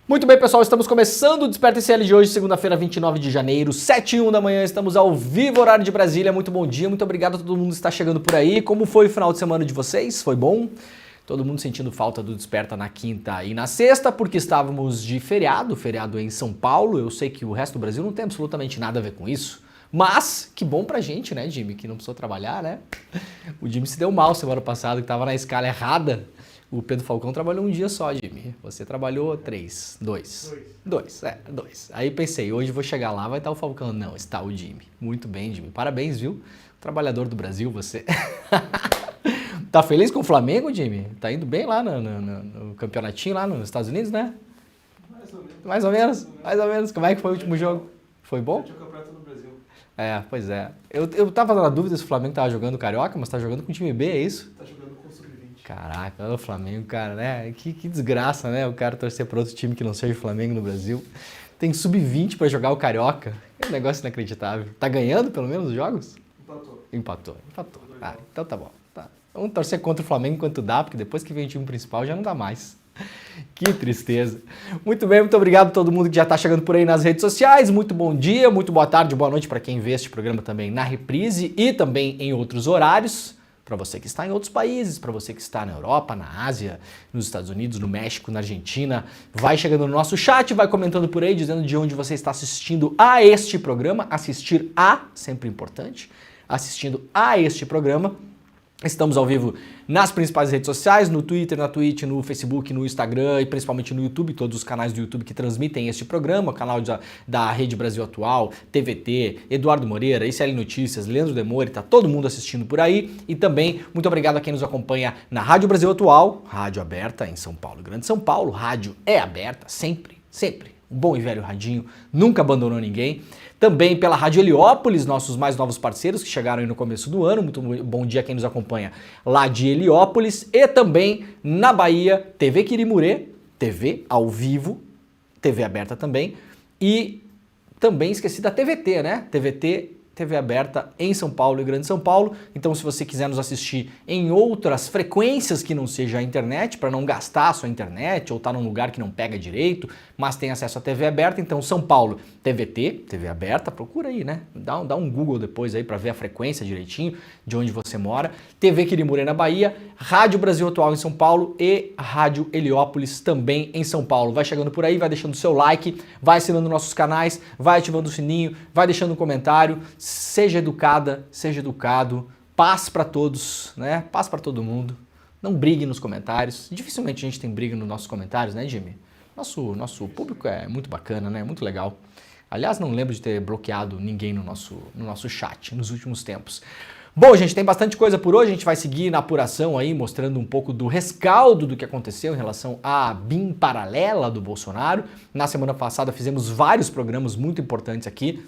Muito bem, pessoal, estamos começando o Desperta ICL de hoje, segunda-feira, 29 de janeiro, 7h01 da manhã, estamos ao vivo, horário de Brasília. Muito bom dia, muito obrigado a todo mundo que está chegando por aí. Como foi o final de semana de vocês? Foi bom? Todo mundo sentindo falta do Desperta na quinta e na sexta, porque estávamos de feriado em São Paulo. Eu sei que o resto do Brasil não tem absolutamente nada a ver com isso, mas que bom pra gente, né, Jimmy, que não precisou trabalhar, né? O Jimmy se deu mal semana passada, que estava na escala errada. O Pedro Falcão trabalhou um dia só, Jimmy. Você trabalhou dois. Aí pensei, hoje vou chegar lá, vai estar o Falcão. Não, está o Jimmy. Muito bem, Jimmy. Parabéns, viu? Trabalhador do Brasil, você. Tá feliz com o Flamengo, Jimmy? Tá indo bem lá no campeonatinho lá nos Estados Unidos, né? Mais ou menos. Como é que foi o último jogo? Foi bom? O campeonato do Brasil. É, pois é. Eu tava na dúvida se o Flamengo tava jogando Carioca, mas tá jogando com o time B, é isso? Tá jogando com o Sub-20. Caraca, o Flamengo, cara, né? Que desgraça, né? O cara torcer para outro time que não seja o Flamengo no Brasil. Tem Sub-20 pra jogar o Carioca. É um negócio inacreditável. Tá ganhando, pelo menos, os jogos? Empatou. Ah, então tá bom. Tá. Vamos torcer contra o Flamengo enquanto dá, porque depois que vem o time principal já não dá mais. Que tristeza. Muito bem, muito obrigado a todo mundo que já está chegando por aí nas redes sociais. Muito bom dia, muito boa tarde, boa noite para quem vê este programa também na reprise e também em outros horários. Para você que está em outros países, para você que está na Europa, na Ásia, nos Estados Unidos, no México, na Argentina, vai chegando no nosso chat, vai comentando por aí, dizendo de onde você está assistindo a este programa. Assistir a, sempre importante, assistindo a este programa. Estamos ao vivo nas principais redes sociais, no Twitter, na Twitch, no Facebook, no Instagram e principalmente no YouTube, todos os canais do YouTube que transmitem este programa, o canal da Rede Brasil Atual, TVT, Eduardo Moreira, ICL Notícias, Leandro Demore, tá todo mundo assistindo por aí. E também muito obrigado a quem nos acompanha na Rádio Brasil Atual, rádio aberta em São Paulo, Grande São Paulo, rádio é aberta, sempre. Um bom e velho radinho, nunca abandonou ninguém. Também pela Rádio Heliópolis, nossos mais novos parceiros que chegaram aí no começo do ano. Muito bom dia a quem nos acompanha lá de Heliópolis. E também na Bahia, TV Quirimurê, TV ao vivo, TV aberta também. E também esqueci da TVT, né? TVT, TV aberta em São Paulo e Grande São Paulo. Então, se você quiser nos assistir em outras frequências que não seja a internet, para não gastar a sua internet ou estar num lugar que não pega direito, mas tem acesso à TV aberta, então São Paulo, TVT, TV aberta, procura aí, né? Dá um Google depois aí para ver a frequência direitinho de onde você mora. TV Quirimurê na Bahia, Rádio Brasil Atual em São Paulo e Rádio Heliópolis também em São Paulo. Vai chegando por aí, vai deixando o seu like, vai assinando nossos canais, vai ativando o sininho, vai deixando um comentário. Seja educada, seja educado, paz para todos, né? Paz para todo mundo. Não brigue nos comentários. Dificilmente a gente tem briga nos nossos comentários, né, Jimmy? Nosso público é muito bacana, né? Muito legal. Aliás, não lembro de ter bloqueado ninguém no nosso chat nos últimos tempos. Bom, gente, tem bastante coisa por hoje. A gente vai seguir na apuração aí, mostrando um pouco do rescaldo do que aconteceu em relação à BIM paralela do Bolsonaro. Na semana passada fizemos vários programas muito importantes aqui.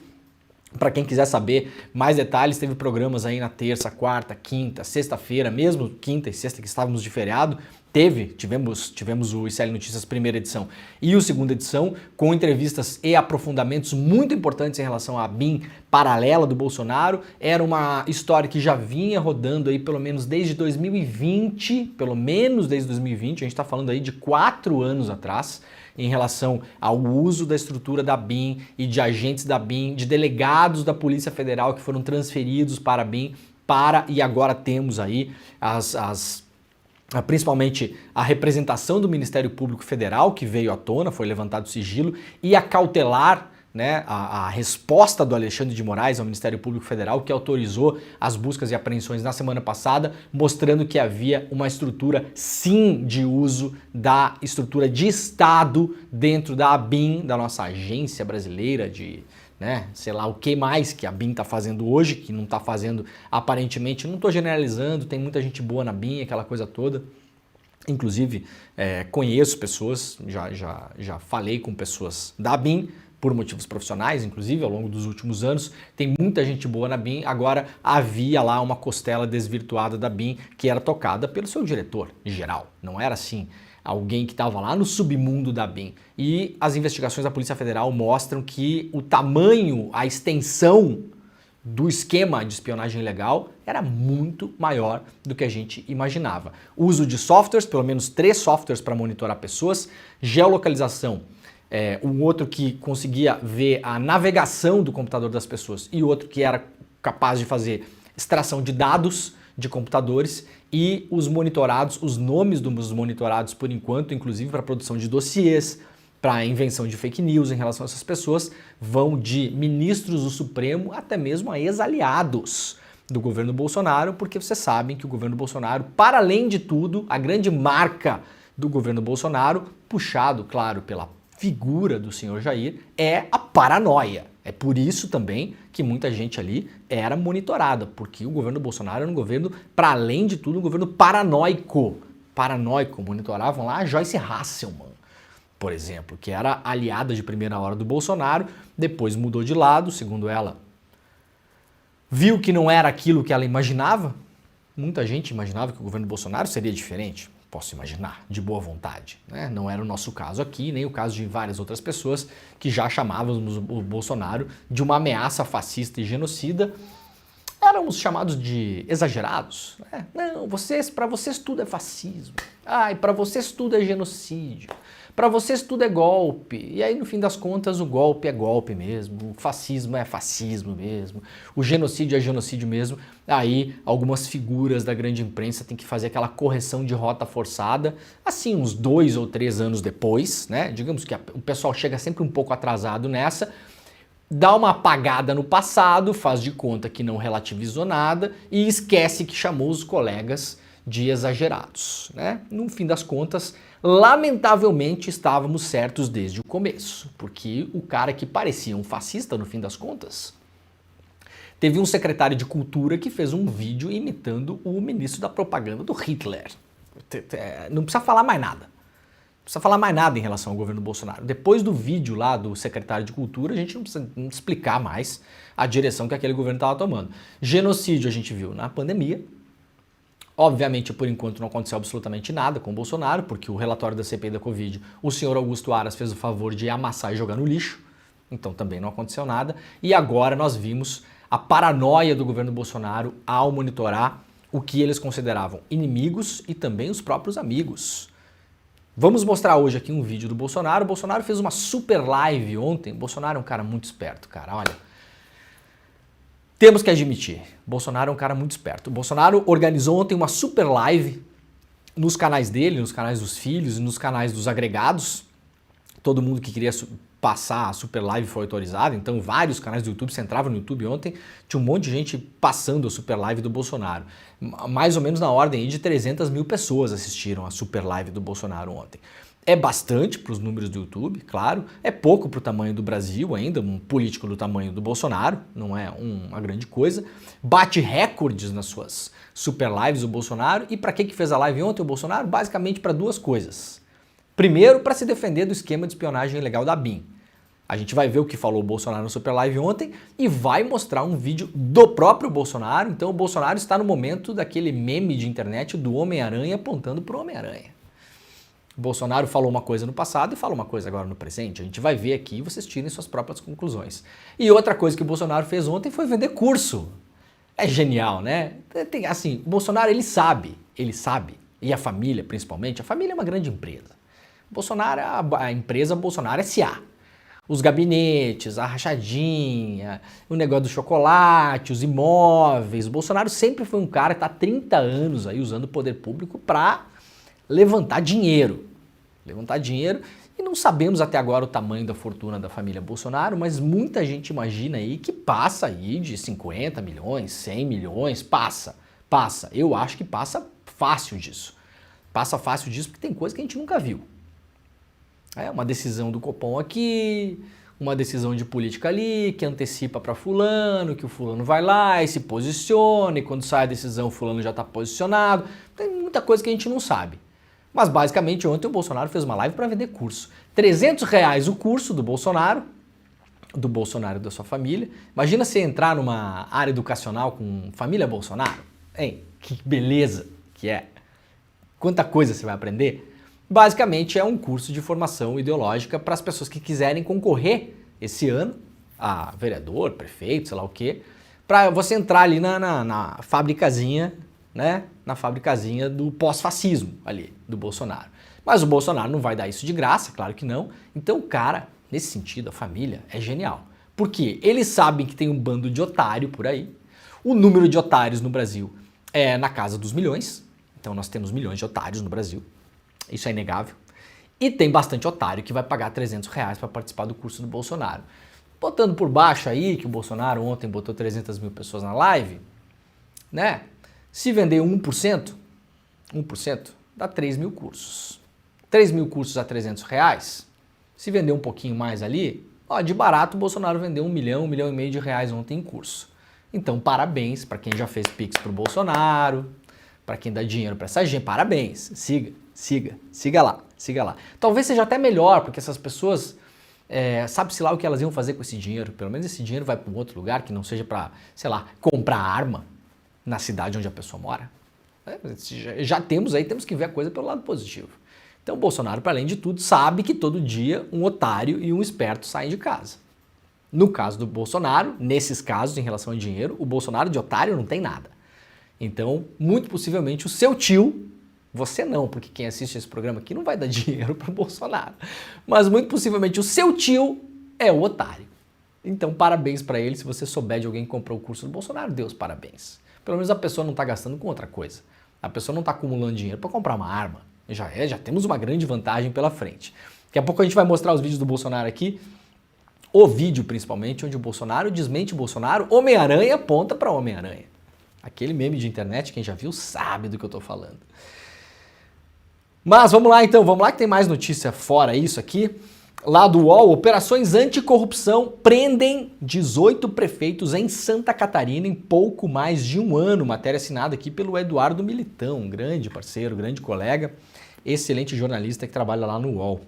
Para quem quiser saber mais detalhes, teve programas aí na terça, quarta, quinta, sexta-feira, mesmo quinta e sexta que estávamos de feriado, tivemos o ICL Notícias primeira edição e o segunda edição, com entrevistas e aprofundamentos muito importantes em relação à BIM paralela do Bolsonaro. Era uma história que já vinha rodando aí pelo menos desde 2020, a gente está falando aí de 4 anos atrás, em relação ao uso da estrutura da BIM e de agentes da BIM, de delegados da Polícia Federal que foram transferidos para a BIM, e agora temos aí principalmente a representação do Ministério Público Federal, que veio à tona, foi levantado sigilo, e a cautelar, né, a resposta do Alexandre de Moraes ao Ministério Público Federal, que autorizou as buscas e apreensões na semana passada, mostrando que havia uma estrutura, sim, de uso da estrutura de Estado dentro da ABIN, da nossa agência brasileira de, né, sei lá o que mais que a BIM está fazendo hoje, que não está fazendo aparentemente, não estou generalizando, tem muita gente boa na BIM, aquela coisa toda. Inclusive, conheço pessoas, já falei com pessoas da BIM, por motivos profissionais, inclusive, ao longo dos últimos anos. Tem muita gente boa na BIM. Agora, havia lá uma costela desvirtuada da BIM que era tocada pelo seu diretor geral. Não era assim, alguém que estava lá no submundo da BIM. E as investigações da Polícia Federal mostram que o tamanho, a extensão do esquema de espionagem ilegal era muito maior do que a gente imaginava. Uso de softwares, pelo menos 3 softwares para monitorar pessoas, geolocalização, um outro que conseguia ver a navegação do computador das pessoas e outro que era capaz de fazer extração de dados de computadores e os monitorados, os nomes dos monitorados por enquanto, inclusive para produção de dossiês, para invenção de fake news em relação a essas pessoas, vão de ministros do Supremo até mesmo a ex-aliados do governo Bolsonaro, porque vocês sabem que o governo Bolsonaro, para além de tudo, a grande marca do governo Bolsonaro, puxado, claro, pela figura do senhor Jair, é a paranoia. É por isso também que muita gente ali era monitorada, porque o governo Bolsonaro era um governo, para além de tudo, um governo paranoico. Paranoico. Monitoravam lá a Joyce Hasselmann, por exemplo, que era aliada de primeira hora do Bolsonaro, depois mudou de lado, segundo ela, viu que não era aquilo que ela imaginava. Muita gente imaginava que o governo Bolsonaro seria diferente. Posso imaginar, de boa vontade, né? Não era o nosso caso aqui, nem o caso de várias outras pessoas que já chamávamos o Bolsonaro de uma ameaça fascista e genocida. Éramos chamados de exagerados. Né? Não, para vocês tudo é fascismo. E para vocês tudo é genocídio. Para vocês tudo é golpe. E aí, no fim das contas, o golpe é golpe mesmo. O fascismo é fascismo mesmo. O genocídio é genocídio mesmo. Aí, algumas figuras da grande imprensa têm que fazer aquela correção de rota forçada, assim, uns 2 ou 3 anos depois, né? Digamos que o pessoal chega sempre um pouco atrasado nessa, dá uma apagada no passado, faz de conta que não relativizou nada e esquece que chamou os colegas de exagerados, né? No fim das contas, lamentavelmente estávamos certos desde o começo, porque o cara que parecia um fascista, no fim das contas, teve um secretário de cultura que fez um vídeo imitando o ministro da propaganda do Hitler. Não precisa falar mais nada. Não precisa falar mais nada em relação ao governo Bolsonaro. Depois do vídeo lá do secretário de cultura, a gente não precisa explicar mais a direção que aquele governo estava tomando. Genocídio a gente viu na pandemia. Obviamente, por enquanto, não aconteceu absolutamente nada com o Bolsonaro, porque o relatório da CPI da Covid, o senhor Augusto Aras fez o favor de amassar e jogar no lixo, então também não aconteceu nada. E agora nós vimos a paranoia do governo Bolsonaro ao monitorar o que eles consideravam inimigos e também os próprios amigos. Vamos mostrar hoje aqui um vídeo do Bolsonaro. O Bolsonaro fez uma super live ontem. O Bolsonaro é um cara muito esperto, cara, olha. Temos que admitir, Bolsonaro é um cara muito esperto. O Bolsonaro organizou ontem uma super live nos canais dele, nos canais dos filhos e nos canais dos agregados. Todo mundo que queria passar a super live foi autorizado, então vários canais do YouTube, você entrava no YouTube ontem, tinha um monte de gente passando a super live do Bolsonaro. Mais ou menos na ordem aí de 300 mil pessoas assistiram a super live do Bolsonaro ontem. É bastante para os números do YouTube, claro, é pouco para o tamanho do Brasil ainda, um político do tamanho do Bolsonaro, não é uma grande coisa, bate recordes nas suas super lives o Bolsonaro. E para que fez a live ontem o Bolsonaro? Basicamente para 2 coisas. Primeiro, para se defender do esquema de espionagem ilegal da BIM. A gente vai ver o que falou o Bolsonaro no super live ontem e vai mostrar um vídeo do próprio Bolsonaro. Então o Bolsonaro está no momento daquele meme de internet do Homem-Aranha apontando para o Homem-Aranha. Bolsonaro falou uma coisa no passado e fala uma coisa agora no presente. A gente vai ver aqui e vocês tirem suas próprias conclusões. E outra coisa que o Bolsonaro fez ontem foi vender curso. É genial, né? Assim, o Bolsonaro, ele sabe, e a família principalmente, a família é uma grande empresa. Bolsonaro, a empresa Bolsonaro S.A. Os gabinetes, a rachadinha, o negócio do chocolate, os imóveis. O Bolsonaro sempre foi um cara que está há 30 anos aí usando o poder público para levantar dinheiro. E não sabemos até agora o tamanho da fortuna da família Bolsonaro, mas muita gente imagina aí que passa aí de 50 milhões, 100 milhões, passa. Eu acho que passa fácil disso. Passa fácil disso porque tem coisa que a gente nunca viu. É uma decisão do Copom aqui, uma decisão de política ali, que antecipa para fulano, que o fulano vai lá e se posiciona, e quando sai a decisão o fulano já está posicionado. Tem muita coisa que a gente não sabe. Mas basicamente ontem o Bolsonaro fez uma live para vender curso. R$300 o curso do Bolsonaro e da sua família. Imagina você entrar numa área educacional com família Bolsonaro. Hein? Que beleza que é. Quanta coisa você vai aprender. Basicamente é um curso de formação ideológica para as pessoas que quiserem concorrer esse ano a vereador, prefeito, sei lá o quê, para você entrar ali na fabricazinha, né? Na fabricazinha do pós-fascismo ali, do Bolsonaro. Mas o Bolsonaro não vai dar isso de graça, claro que não. Então o cara, nesse sentido, a família é genial. Por quê? Eles sabem que tem um bando de otário por aí. O número de otários no Brasil é na casa dos milhões. Então nós temos milhões de otários no Brasil. Isso é inegável. E tem bastante otário que vai pagar R$300 para participar do curso do Bolsonaro. Botando por baixo aí, que o Bolsonaro ontem botou 300 mil pessoas na live, né? Se vender 1%, dá 3 mil cursos. 3 mil cursos a R$300. Se vender um pouquinho mais ali, ó, de barato o Bolsonaro vendeu 1 milhão, 1,5 milhão de reais ontem em curso. Então parabéns para quem já fez Pix pro Bolsonaro, para quem dá dinheiro para essa gente, parabéns. Siga lá. Talvez seja até melhor, porque essas pessoas, sabe-se lá o que elas iam fazer com esse dinheiro. Pelo menos esse dinheiro vai para um outro lugar que não seja para, sei lá, comprar arma na cidade onde a pessoa mora. Já temos que ver a coisa pelo lado positivo. Então o Bolsonaro, para além de tudo, sabe que todo dia um otário e um esperto saem de casa. No caso do Bolsonaro, nesses casos em relação ao dinheiro, o Bolsonaro de otário não tem nada. Então, muito possivelmente o seu tio, você não, porque quem assiste esse programa aqui não vai dar dinheiro para o Bolsonaro, mas muito possivelmente o seu tio é o otário. Então, parabéns para ele. Se você souber de alguém que comprou o curso do Bolsonaro, Deus parabéns. Pelo menos a pessoa não está gastando com outra coisa. A pessoa não está acumulando dinheiro para comprar uma arma. Já temos uma grande vantagem pela frente. Daqui a pouco a gente vai mostrar os vídeos do Bolsonaro aqui. O vídeo, principalmente, onde o Bolsonaro desmente o Bolsonaro, Homem-Aranha aponta para Homem-Aranha. Aquele meme de internet, quem já viu sabe do que eu estou falando. Mas vamos lá então, que tem mais notícia fora isso aqui. Lá do UOL, operações anticorrupção prendem 18 prefeitos em Santa Catarina em pouco mais de um ano. Matéria assinada aqui pelo Eduardo Militão, um grande parceiro, grande colega, excelente jornalista que trabalha lá no UOL.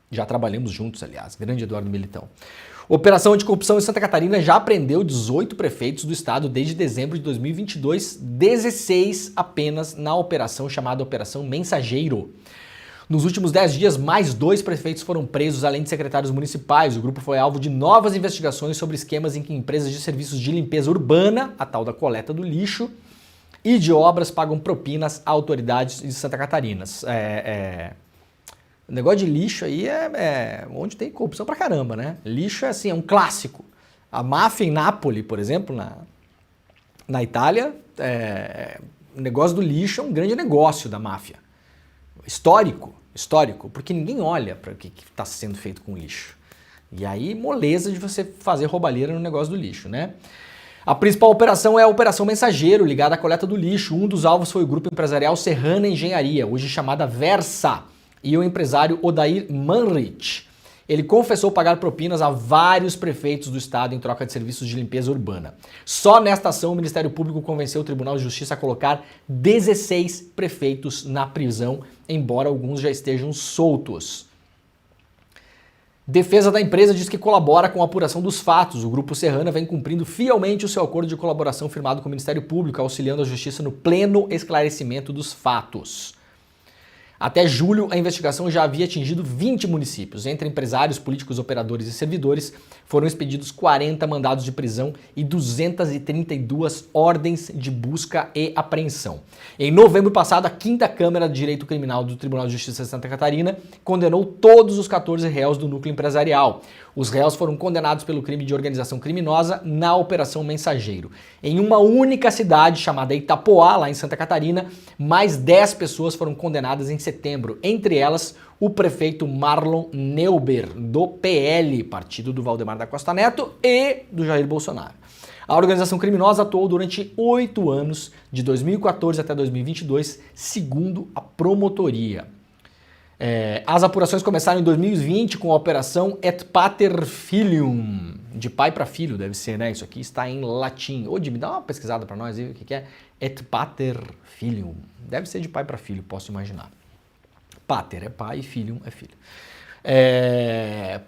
Já trabalhamos juntos, aliás, grande Eduardo Militão. Operação anticorrupção em Santa Catarina já prendeu 18 prefeitos do estado desde dezembro de 2022, 16 apenas na operação chamada Operação Mensageiro. Nos últimos 10 dias, mais 2 prefeitos foram presos, além de secretários municipais. O grupo foi alvo de novas investigações sobre esquemas em que empresas de serviços de limpeza urbana, a tal da coleta do lixo, e de obras pagam propinas a autoridades de Santa Catarina. O negócio de lixo aí é onde tem corrupção pra caramba, né? Lixo é assim, é um clássico. A máfia em Nápoles, por exemplo, na Itália, o negócio do lixo é um grande negócio da máfia. Histórico, porque ninguém olha para o que está sendo feito com o lixo. E aí, moleza de você fazer roubalheira no negócio do lixo, né? A principal operação é a Operação Mensageiro, ligada à coleta do lixo. Um dos alvos foi o grupo empresarial Serrana Engenharia, hoje chamada Versa, e o empresário Odair Manrich. Ele confessou pagar propinas a vários prefeitos do estado em troca de serviços de limpeza urbana. Só nesta ação, o Ministério Público convenceu o Tribunal de Justiça a colocar 16 prefeitos na prisão, embora alguns já estejam soltos. Defesa da empresa diz que colabora com a apuração dos fatos. O Grupo Serrana vem cumprindo fielmente o seu acordo de colaboração firmado com o Ministério Público, auxiliando a Justiça no pleno esclarecimento dos fatos. Até julho, a investigação já havia atingido 20 municípios. Entre empresários, políticos, operadores e servidores, foram expedidos 40 mandados de prisão e 232 ordens de busca e apreensão. Em novembro passado, a 5ª Câmara de Direito Criminal do Tribunal de Justiça de Santa Catarina condenou todos os 14 réus do núcleo empresarial. Os réus foram condenados pelo crime de organização criminosa na Operação Mensageiro. Em uma única cidade, chamada Itapoá, lá em Santa Catarina, mais 10 pessoas foram condenadas em setembro, entre elas o prefeito Marlon Neuber, do PL, partido do Valdemar da Costa Neto e do Jair Bolsonaro. A organização criminosa atuou durante 8 anos, de 2014 até 2022, segundo a promotoria. As apurações começaram em 2020 com a operação Et Pater Filium, de pai para filho, deve ser, né? Isso aqui está em latim. Ô, Jimmy, dá uma pesquisada para nós aí, o que é Et Pater Filium. Deve ser de pai para filho, posso imaginar. Pater é pai e Filium é filho.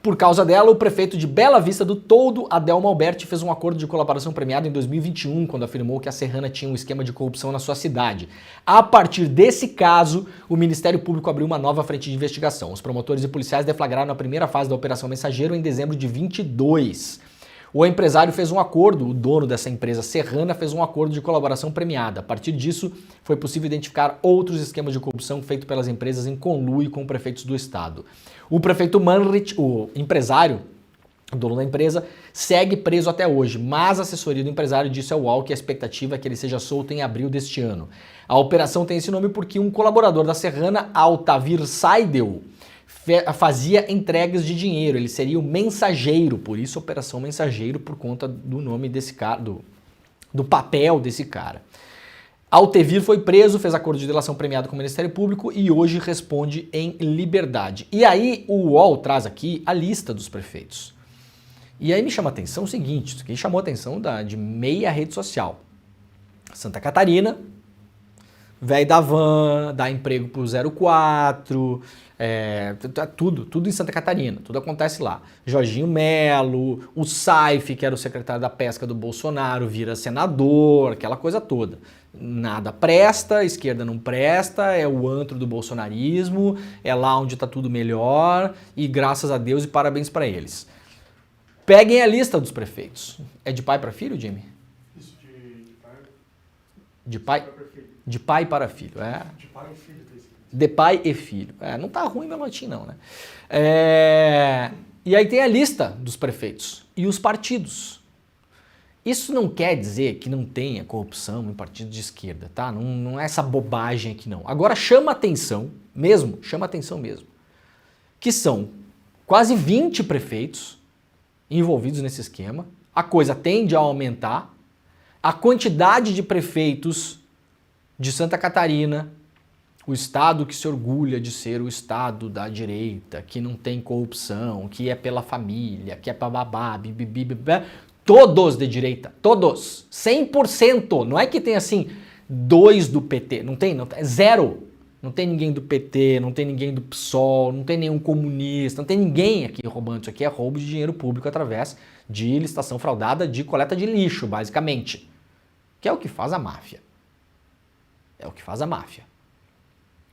Por causa dela, o prefeito de Bela Vista do Toldo, Adelmo Alberti, fez um acordo de colaboração premiado em 2021, quando afirmou que a Serrana tinha um esquema de corrupção na sua cidade. A partir desse caso, o Ministério Público abriu uma nova frente de investigação. Os promotores e policiais deflagraram a primeira fase da Operação Mensageiro em dezembro de 22. O empresário fez um acordo, o dono dessa empresa serrana fez um acordo de colaboração premiada. A partir disso, foi possível identificar outros esquemas de corrupção feitos pelas empresas em conluio com prefeitos do estado. O prefeito Manrich, o empresário, o dono da empresa, segue preso até hoje, mas a assessoria do empresário disse ao UOL que a expectativa é que ele seja solto em abril deste ano. A operação tem esse nome porque um colaborador da serrana, Altavir Seidel, fazia entregas de dinheiro, ele seria o mensageiro, por isso Operação Mensageiro, por conta do nome desse cara, do papel desse cara. Altavir foi preso, fez acordo de delação premiado com o Ministério Público e hoje responde em liberdade. E aí o UOL traz aqui a lista dos prefeitos. E aí me chama a atenção o seguinte, isso aqui chamou a atenção de meia rede social. Santa Catarina, velho da van, dá emprego pro 04, tudo em Santa Catarina, tudo acontece lá. Jorginho Melo, o Saif, que era o secretário da pesca do Bolsonaro, vira senador, aquela coisa toda. Nada presta, a esquerda não presta, é o antro do bolsonarismo, é lá onde tá tudo melhor e graças a Deus e parabéns para eles. Peguem a lista dos prefeitos. É de pai para filho, Jimmy? Isso, de pai? De pai para filho, é. De pai e filho, tá escrito. De pai e filho. Não tá ruim meu latim não, né? E aí tem a lista dos prefeitos e os partidos. Isso não quer dizer que não tenha corrupção em partido de esquerda, tá? Não é essa bobagem aqui não. Agora chama atenção mesmo, que são quase 20 prefeitos envolvidos nesse esquema. A coisa tende a aumentar. A quantidade de prefeitos de Santa Catarina, o estado que se orgulha de ser o estado da direita, que não tem corrupção, que é pela família, que é bababá, todos de direita, todos, 100%, não é que tem assim 2 do PT, não tem, é zero, não tem ninguém do PT, não tem ninguém do PSOL, não tem nenhum comunista, não tem ninguém aqui roubando, isso aqui é roubo de dinheiro público através de licitação fraudada de coleta de lixo, basicamente, que é o que faz a máfia. É o que faz a máfia.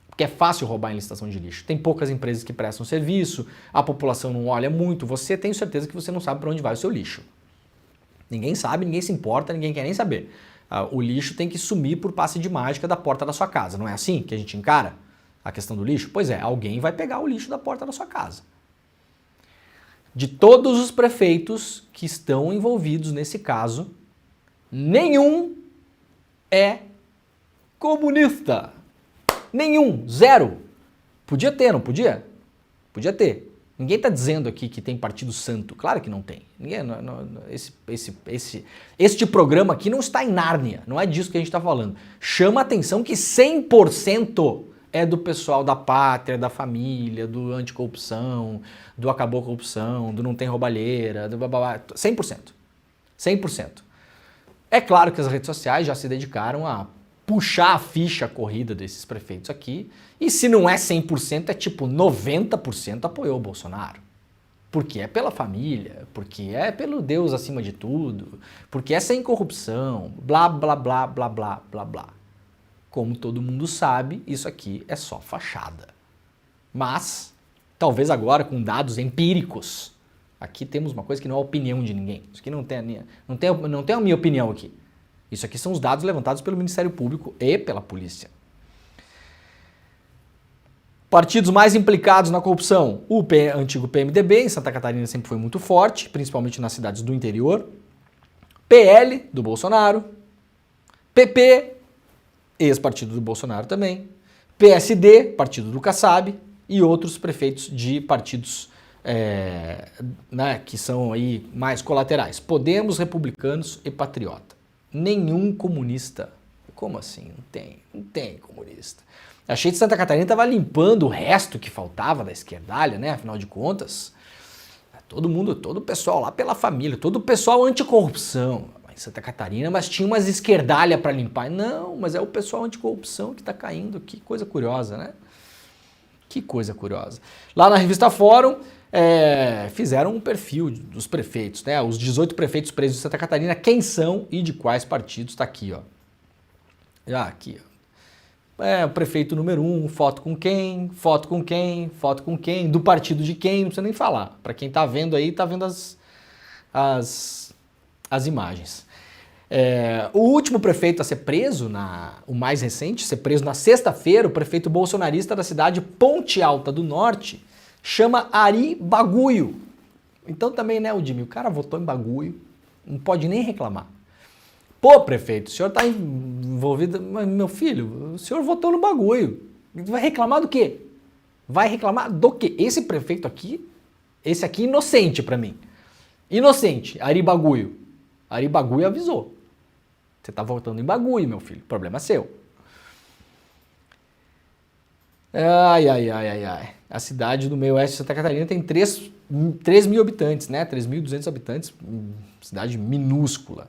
Porque é fácil roubar em licitação de lixo. Tem poucas empresas que prestam serviço, a população não olha muito, você tem certeza que você não sabe para onde vai o seu lixo. Ninguém sabe, ninguém se importa, ninguém quer nem saber. O lixo tem que sumir por passe de mágica da porta da sua casa. Não é assim que a gente encara a questão do lixo? Pois é, alguém vai pegar o lixo da porta da sua casa. De todos os prefeitos que estão envolvidos nesse caso, nenhum é comunista. Nenhum, zero. Podia ter, não podia? Podia ter. Ninguém está dizendo aqui que tem partido santo. Claro que não tem. Este programa aqui não está em Nárnia. Não é disso que a gente está falando. Chama a atenção que 100% é do pessoal da pátria, da família, do anticorrupção, do acabou a corrupção, do não tem roubalheira, do bababá. 100%. 100%. É claro que as redes sociais já se dedicaram a puxar a ficha corrida desses prefeitos aqui, e se não é 100%, é tipo 90% apoiou o Bolsonaro. Porque é pela família, porque é pelo Deus acima de tudo, porque é sem corrupção, blá, blá, blá, blá, blá, blá, blá. Como todo mundo sabe, isso aqui é só fachada. Mas, talvez agora com dados empíricos, aqui temos uma coisa que não é opinião de ninguém. Isso aqui não tem a minha opinião aqui. Isso aqui são os dados levantados pelo Ministério Público e pela polícia. Partidos mais implicados na corrupção. O antigo PMDB, em Santa Catarina, sempre foi muito forte, principalmente nas cidades do interior. PL, do Bolsonaro. PP, ex-partido do Bolsonaro também. PSD, partido do Kassab. E outros prefeitos de partidos que são aí mais colaterais. Podemos, Republicanos e Patriota. Nenhum comunista. Como assim? Não tem comunista. Achei que Santa Catarina estava limpando o resto que faltava da esquerdalha, né? Afinal de contas, todo o pessoal lá pela família, todo o pessoal anticorrupção em Santa Catarina, mas tinha umas esquerdalhas para limpar. Não, mas é o pessoal anticorrupção que está caindo. Que coisa curiosa, né? Que coisa curiosa. Lá na revista Fórum, fizeram um perfil dos prefeitos, né? Os 18 prefeitos presos de Santa Catarina, quem são e de quais partidos, está aqui, ó. Aqui, ó. O prefeito número 1, foto com quem, foto com quem, foto com quem, do partido de quem, não precisa nem falar. Para quem tá vendo aí, tá vendo as as imagens. O último prefeito a ser preso, o mais recente, ser preso na sexta-feira, o prefeito bolsonarista da cidade Ponte Alta do Norte, chama Ari Bagulho. Então também, né, Udime, o cara votou em bagulho, não pode nem reclamar. Pô, prefeito, o senhor está envolvido... Mas, meu filho, o senhor votou no bagulho. Vai reclamar do quê? Vai reclamar do quê? Esse prefeito aqui, esse aqui inocente para mim. Inocente, Ari Bagulho. Ari Bagulho avisou. Você tá votando em bagulho, meu filho. Problema seu. Ai. A cidade do meio oeste de Santa Catarina tem 3 mil habitantes, né? 3.200 habitantes. Cidade minúscula.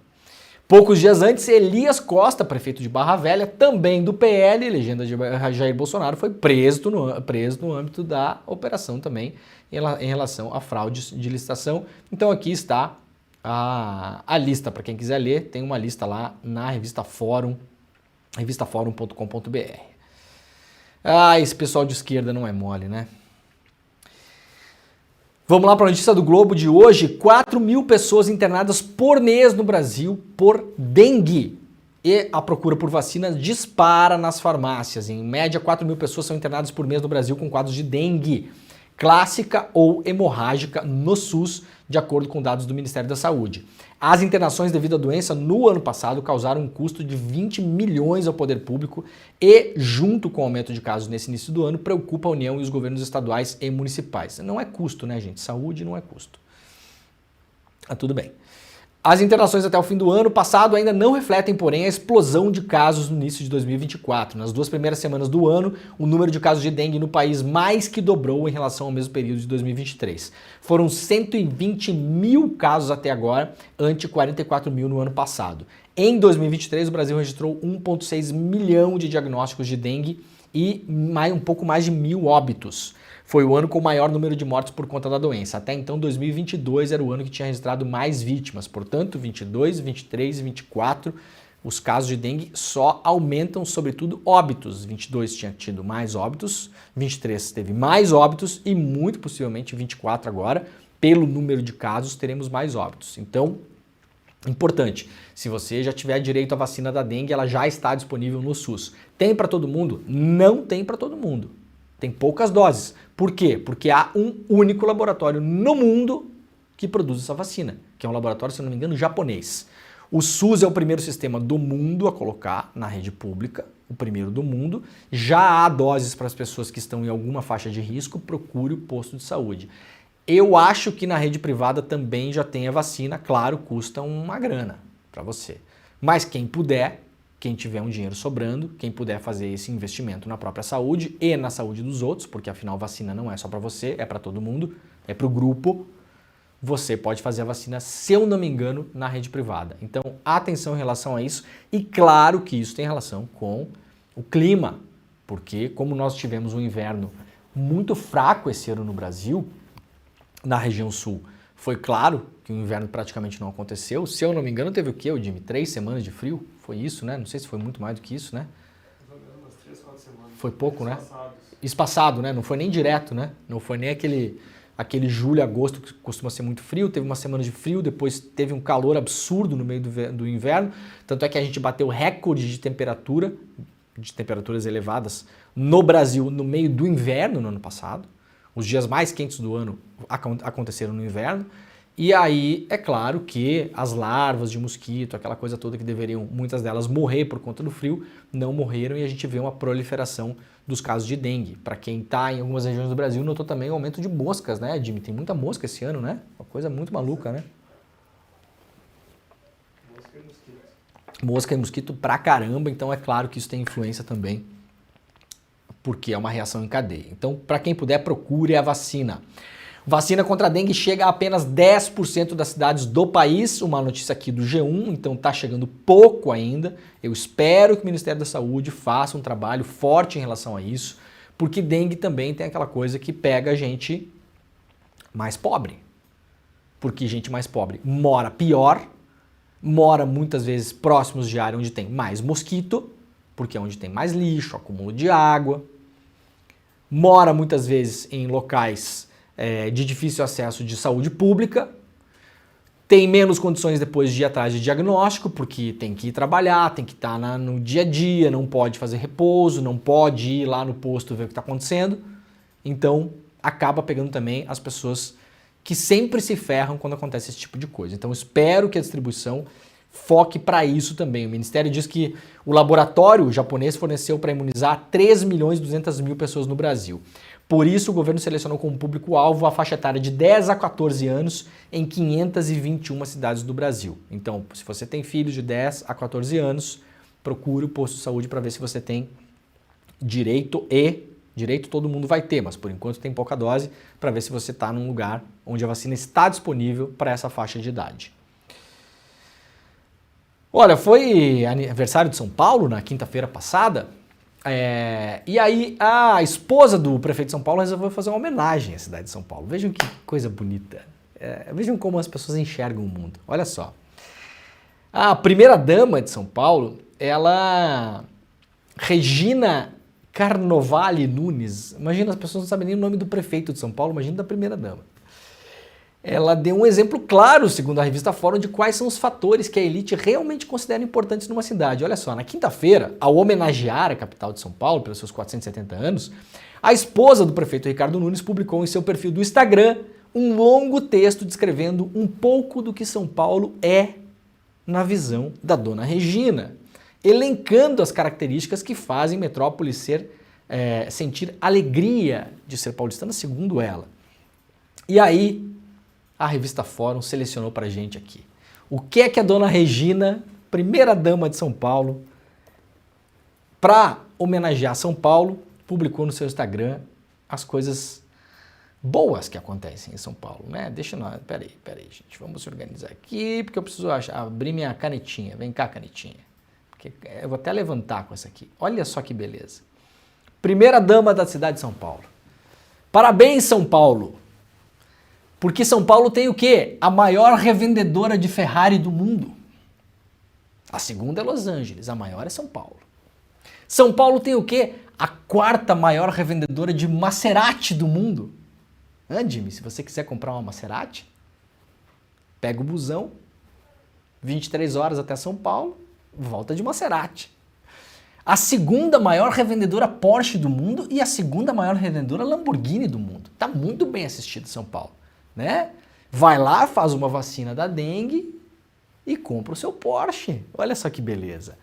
Poucos dias antes, Elias Costa, prefeito de Barra Velha, também do PL, legenda de Jair Bolsonaro, foi preso no âmbito da operação também em relação a fraudes de licitação. Então aqui está a lista, para quem quiser ler, tem uma lista lá na revista Fórum, revistaforum.com.br. Esse pessoal de esquerda não é mole, né? Vamos lá para a notícia do Globo de hoje. 4 mil pessoas internadas por mês no Brasil por dengue. E a procura por vacinas dispara nas farmácias. Em média, 4 mil pessoas são internadas por mês no Brasil com quadros de dengue clássica ou hemorrágica no SUS, de acordo com dados do Ministério da Saúde. As internações devido à doença no ano passado causaram um custo de 20 milhões ao poder público e, junto com o aumento de casos nesse início do ano, preocupa a União e os governos estaduais e municipais. Não é custo, né, gente? Saúde não é custo. Tudo bem. As internações até o fim do ano passado ainda não refletem, porém, a explosão de casos no início de 2024. Nas 2 primeiras semanas do ano, o número de casos de dengue no país mais que dobrou em relação ao mesmo período de 2023. Foram 120 mil casos até agora, ante 44 mil no ano passado. Em 2023, o Brasil registrou 1,6 milhão de diagnósticos de dengue e um pouco mais de 1.000 óbitos. Foi o ano com o maior número de mortes por conta da doença. Até então, 2022 era o ano que tinha registrado mais vítimas. Portanto, 22, 23 e 24, os casos de dengue só aumentam, sobretudo, óbitos. 22 tinha tido mais óbitos, 23 teve mais óbitos e, muito possivelmente, 24 agora, pelo número de casos, teremos mais óbitos. Então, importante, se você já tiver direito à vacina da dengue, ela já está disponível no SUS. Tem para todo mundo? Não tem para todo mundo. Tem poucas doses. Por quê? Porque há um único laboratório no mundo que produz essa vacina, que é um laboratório, se não me engano, japonês. O SUS é o primeiro sistema do mundo a colocar na rede pública, o primeiro do mundo. Já há doses para as pessoas que estão em alguma faixa de risco, procure o posto de saúde. Eu acho que na rede privada também já tem a vacina, claro, custa uma grana para você. Mas quem puder, quem tiver um dinheiro sobrando, quem puder fazer esse investimento na própria saúde e na saúde dos outros, porque afinal vacina não é só para você, é para todo mundo, é para o grupo, você pode fazer a vacina, se eu não me engano, na rede privada. Então, atenção em relação a isso e claro que isso tem relação com o clima, porque como nós tivemos um inverno muito fraco esse ano no Brasil, na região sul, foi claro que o inverno praticamente não aconteceu. Se eu não me engano, teve o quê, Jimmy? 3 semanas de frio? Foi isso, né? Não sei se foi muito mais do que isso, né? Umas 3, 4 semanas. Foi pouco, né? Espaçado, né? Não foi nem direto, né? Não foi nem aquele julho, agosto que costuma ser muito frio. Teve uma semana de frio, depois teve um calor absurdo no meio do inverno. Tanto é que a gente bateu recorde de temperatura, de temperaturas elevadas no Brasil no meio do inverno no ano passado. Os dias mais quentes do ano aconteceram no inverno. E aí, é claro que as larvas de mosquito, aquela coisa toda que deveriam, muitas delas, morrer por conta do frio, não morreram e a gente vê uma proliferação dos casos de dengue. Para quem está em algumas regiões do Brasil, notou também o aumento de moscas, né, Jimmy? Tem muita mosca esse ano, né? Uma coisa muito maluca, né? Mosca e mosquito. Mosca e mosquito pra caramba, então é claro que isso tem influência também, porque é uma reação em cadeia. Então, para quem puder, procure a vacina. Vacina contra a dengue chega a apenas 10% das cidades do país, uma notícia aqui do G1, então está chegando pouco ainda. Eu espero que o Ministério da Saúde faça um trabalho forte em relação a isso, porque dengue também tem aquela coisa que pega gente mais pobre. Porque gente mais pobre mora pior, mora muitas vezes próximos de área onde tem mais mosquito, porque é onde tem mais lixo, acúmulo de água, mora muitas vezes em locais de difícil acesso de saúde pública, tem menos condições depois de ir atrás de diagnóstico, porque tem que ir trabalhar, tem que estar no dia a dia, não pode fazer repouso, não pode ir lá no posto ver o que está acontecendo. Então, acaba pegando também as pessoas que sempre se ferram quando acontece esse tipo de coisa. Então, espero que a distribuição foque para isso também. O Ministério diz que o laboratório japonês forneceu para imunizar 3.200.000 pessoas no Brasil. Por isso, o governo selecionou como público-alvo a faixa etária de 10 a 14 anos em 521 cidades do Brasil. Então, se você tem filhos de 10 a 14 anos, procure o posto de saúde para ver se você tem direito todo mundo vai ter, mas por enquanto tem pouca dose, para ver se você está num lugar onde a vacina está disponível para essa faixa de idade. Olha, foi aniversário de São Paulo na quinta-feira passada, e aí a esposa do prefeito de São Paulo resolveu fazer uma homenagem à cidade de São Paulo. Vejam que coisa bonita, vejam como as pessoas enxergam o mundo. Olha só, a primeira-dama de São Paulo, Regina Carnovale Nunes, imagina, as pessoas não sabem nem o nome do prefeito de São Paulo, imagina da primeira-dama. Ela deu um exemplo claro, segundo a revista Fórum, de quais são os fatores que a elite realmente considera importantes numa cidade. Olha só, na quinta-feira, ao homenagear a capital de São Paulo pelos seus 470 anos, a esposa do prefeito Ricardo Nunes publicou em seu perfil do Instagram um longo texto descrevendo um pouco do que São Paulo é na visão da dona Regina, elencando as características que fazem metrópole sentir alegria de ser paulistana, segundo ela. E aí, a revista Fórum selecionou pra gente aqui. O que é que a dona Regina, primeira-dama de São Paulo, para homenagear São Paulo, publicou no seu Instagram as coisas boas que acontecem em São Paulo, né? Peraí, gente, vamos se organizar aqui, porque eu preciso abrir minha canetinha. Vem cá, canetinha. Porque eu vou até levantar com essa aqui. Olha só que beleza. Primeira-dama da cidade de São Paulo. Parabéns, São Paulo! Porque São Paulo tem o quê? A maior revendedora de Ferrari do mundo. A segunda é Los Angeles, a maior é São Paulo. São Paulo tem o quê? A quarta maior revendedora de Maserati do mundo. Jimmy, se você quiser comprar uma Maserati, pega o busão, 23 horas até São Paulo, volta de Maserati. A segunda maior revendedora Porsche do mundo e a segunda maior revendedora Lamborghini do mundo. Tá muito bem assistido São Paulo, né? Vai lá, faz uma vacina da dengue e compra o seu Porsche. Olha só que beleza.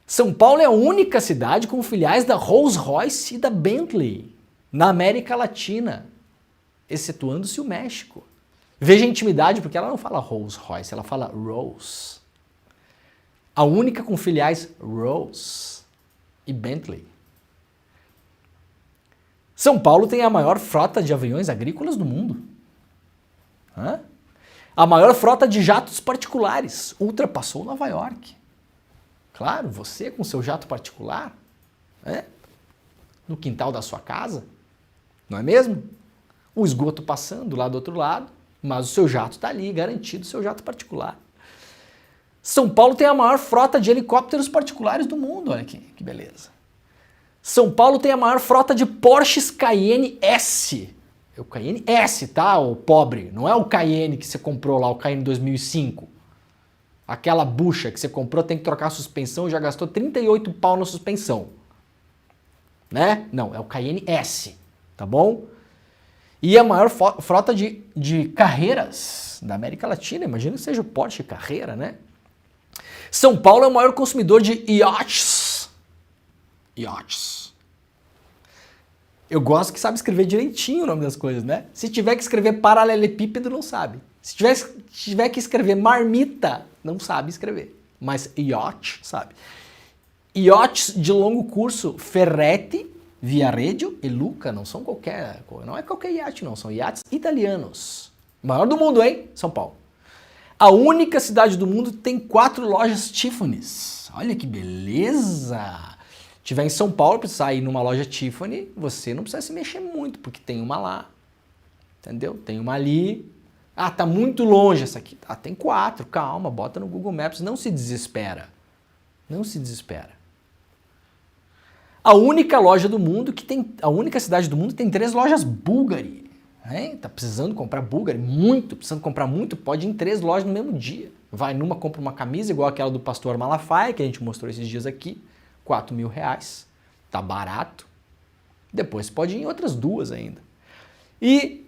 São Paulo é a única cidade com filiais da Rolls-Royce e da Bentley na América Latina, excetuando-se o México. Veja a intimidade, porque ela não fala Rolls-Royce, ela fala Rolls. A única com filiais Rolls e Bentley. São Paulo tem a maior frota de aviões agrícolas do mundo. A maior frota de jatos particulares ultrapassou Nova York. Claro, você com seu jato particular, no quintal da sua casa, não é mesmo? O esgoto passando lá do outro lado, mas o seu jato está ali, garantido, o seu jato particular. São Paulo tem a maior frota de helicópteros particulares do mundo, olha aqui, que beleza. São Paulo tem a maior frota de Porsches Cayenne S. É o Cayenne S, tá, o pobre? Não é o Cayenne que você comprou lá, o Cayenne 2005. Aquela bucha que você comprou, tem que trocar a suspensão, já gastou 38 pau na suspensão. Né? Não, é o Cayenne S, tá bom? E a maior frota de carreiras da América Latina, imagina que seja o Porsche Carreira, né? São Paulo é o maior consumidor de iates. Iates. Eu gosto que sabe escrever direitinho o nome das coisas, né? Se tiver que escrever paralelepípedo, não sabe. Se tiver que escrever marmita, não sabe escrever. Mas yacht, sabe. Iates de longo curso, Ferretti, Viareggio e Luca, não é qualquer iate não, são iates italianos. Maior do mundo, hein? São Paulo. A única cidade do mundo que tem 4 lojas Tiffany's. Olha que beleza! Tiver em São Paulo, precisar ir numa loja Tiffany, você não precisa se mexer muito, porque tem uma lá, entendeu? Tem uma ali. Ah, tá muito longe essa aqui. Ah, tem 4, calma, bota no Google Maps, não se desespera. Não se desespera. A única loja do mundo a única cidade do mundo tem 3 lojas Bulgari. Tá precisando comprar Bulgari? Precisando comprar muito, pode ir em 3 lojas no mesmo dia. Vai numa, compra uma camisa igual aquela do Pastor Malafaia, que a gente mostrou esses dias aqui, R$4.000, tá barato. Depois pode ir em outras 2 ainda. E,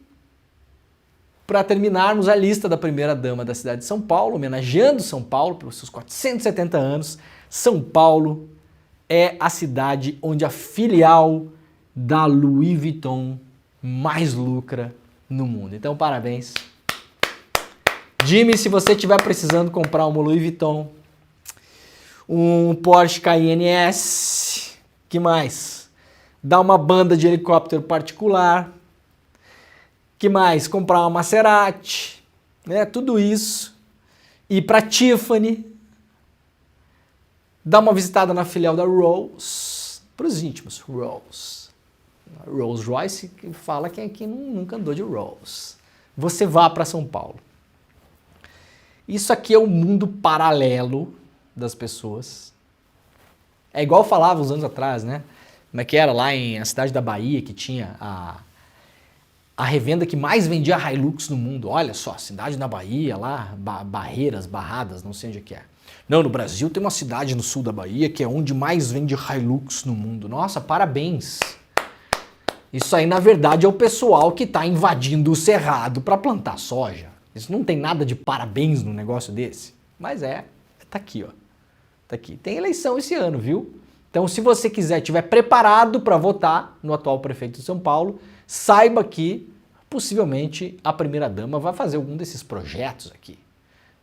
para terminarmos a lista da primeira-dama da cidade de São Paulo, homenageando São Paulo pelos seus 470 anos, São Paulo é a cidade onde a filial da Louis Vuitton mais lucra no mundo. Então, parabéns. Jimmy, se você estiver precisando comprar uma Louis Vuitton, um Porsche Cayenne S, que mais? Dar uma banda de helicóptero particular, que mais? Comprar uma Maserati, né? Tudo isso. Ir para Tiffany, dar uma visitada na filial da Rolls, para os íntimos, Rolls Royce, que fala quem aqui nunca andou de Rolls. Você vá para São Paulo. Isso aqui é o mundo paralelo das pessoas. É igual eu falava uns anos atrás, né? Como é que era lá em a cidade da Bahia, que tinha a revenda que mais vendia Hilux no mundo. Olha só, cidade na Bahia, lá, Barreiras, Barradas, não sei onde é que é. Não, no Brasil tem uma cidade no sul da Bahia que é onde mais vende Hilux no mundo. Nossa, parabéns! Isso aí, na verdade, é o pessoal que está invadindo o cerrado para plantar soja. Isso não tem nada de parabéns num negócio desse. Mas tá aqui, ó. Tá aqui. Tem eleição esse ano, viu? Então, se você estiver preparado para votar no atual prefeito de São Paulo, saiba que, possivelmente, a primeira-dama vai fazer algum desses projetos aqui.